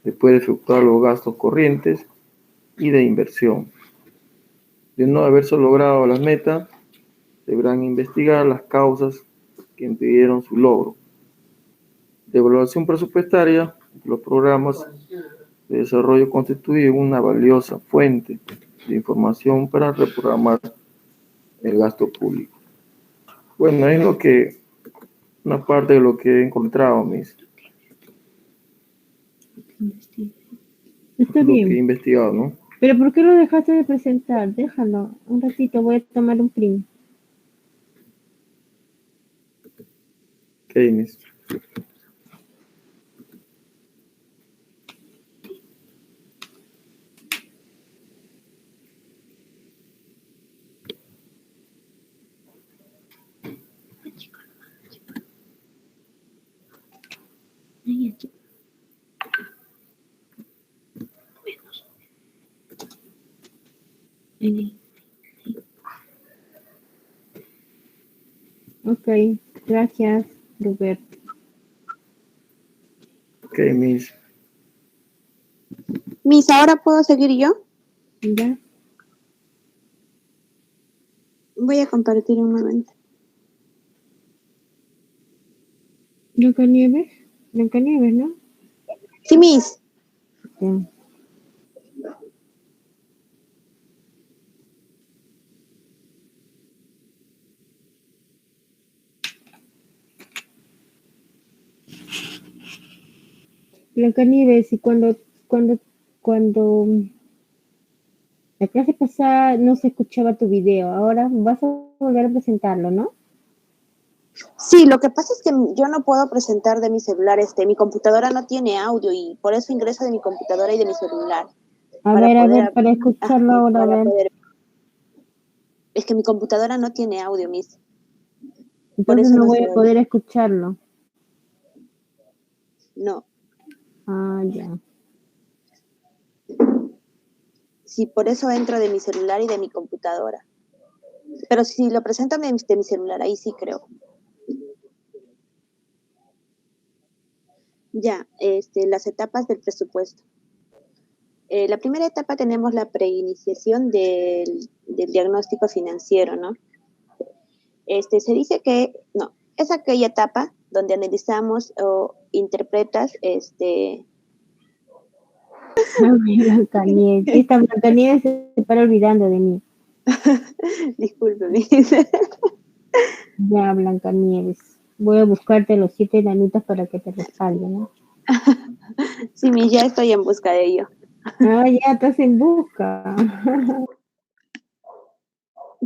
Se puede efectuar los gastos corrientes y de inversión. De no haberse logrado las metas, deberán investigar las causas que impidieron su logro. De evaluación presupuestaria, los programas de desarrollo constituyen una valiosa fuente de información para reprogramar el gasto público. Bueno, es una parte de lo que he encontrado, Miss. Está Lo que he bien. investigado, ¿no? Pero ¿por qué lo dejaste de presentar? Déjalo. Un ratito, voy a tomar un print. Ok, Miss. Ok, gracias, Roberto. Ok, Miss. Miss, ¿ahora puedo seguir yo? ¿Ya? Voy a compartir un momento. Blancanieves, ¿no? Sí, Miss. Ya. Blancanieves, y cuando la clase pasada no se escuchaba tu video, ahora vas a volver a presentarlo, ¿no? Sí, lo que pasa es que yo no puedo presentar de mi celular, mi computadora no tiene audio y por eso ingreso de mi computadora y de mi celular. A Para ver, para escucharlo ahora, a ver. Es que mi computadora no tiene audio, Miss. Por Entonces eso no no voy se a oye. poder escucharlo. No. Ah, ya. Sí, por eso entro de mi celular y de mi computadora. Pero si lo presento de mi celular, ahí sí creo. Ya, las etapas del presupuesto. La primera etapa tenemos la preiniciación del diagnóstico financiero, ¿no? Se dice que, no, es aquella etapa donde analizamos o interpretas, Ay, Blancanieves. Esta Blancanieves se para olvidando de mí. discúlpeme. Ya, Blancanieves. Voy a buscarte los 7 enanitos para que te respalden, ¿no? Sí, ya estoy en busca de ello. Ah, ya estás en busca.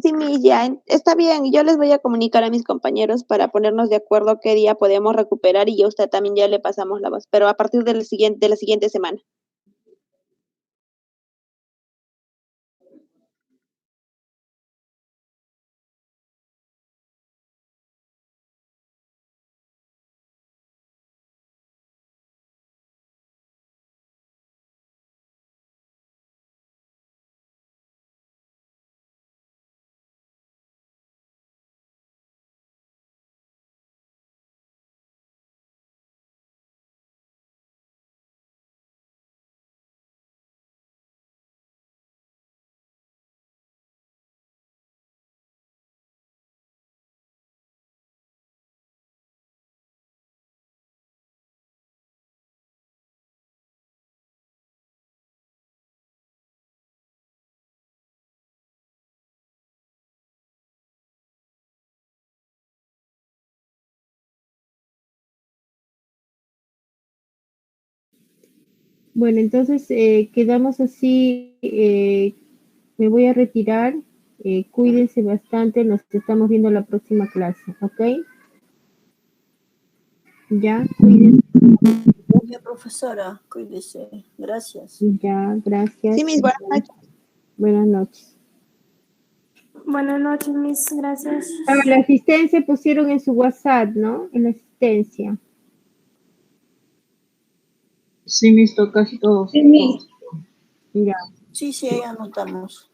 Sí, ya está bien. Yo les voy a comunicar a mis compañeros para ponernos de acuerdo qué día podemos recuperar y a usted también ya le pasamos la voz, pero a partir de la siguiente semana. Bueno, entonces quedamos así. Me voy a retirar. Cuídense bastante. Nos estamos viendo la próxima clase, ¿ok? Ya, cuídense. Ya, profesora, cuídese. Gracias. Ya, gracias. Sí, mis buenas noches. Buenas noches. Buenas noches, Miss. Gracias. La asistencia pusieron en su WhatsApp, ¿no? En la asistencia. Sí, visto casi todos. Ya, Sí, ahí anotamos.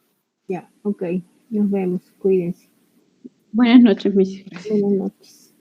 ya, ok. Nos vemos. Cuídense. Buenas noches, mis. Buenas noches.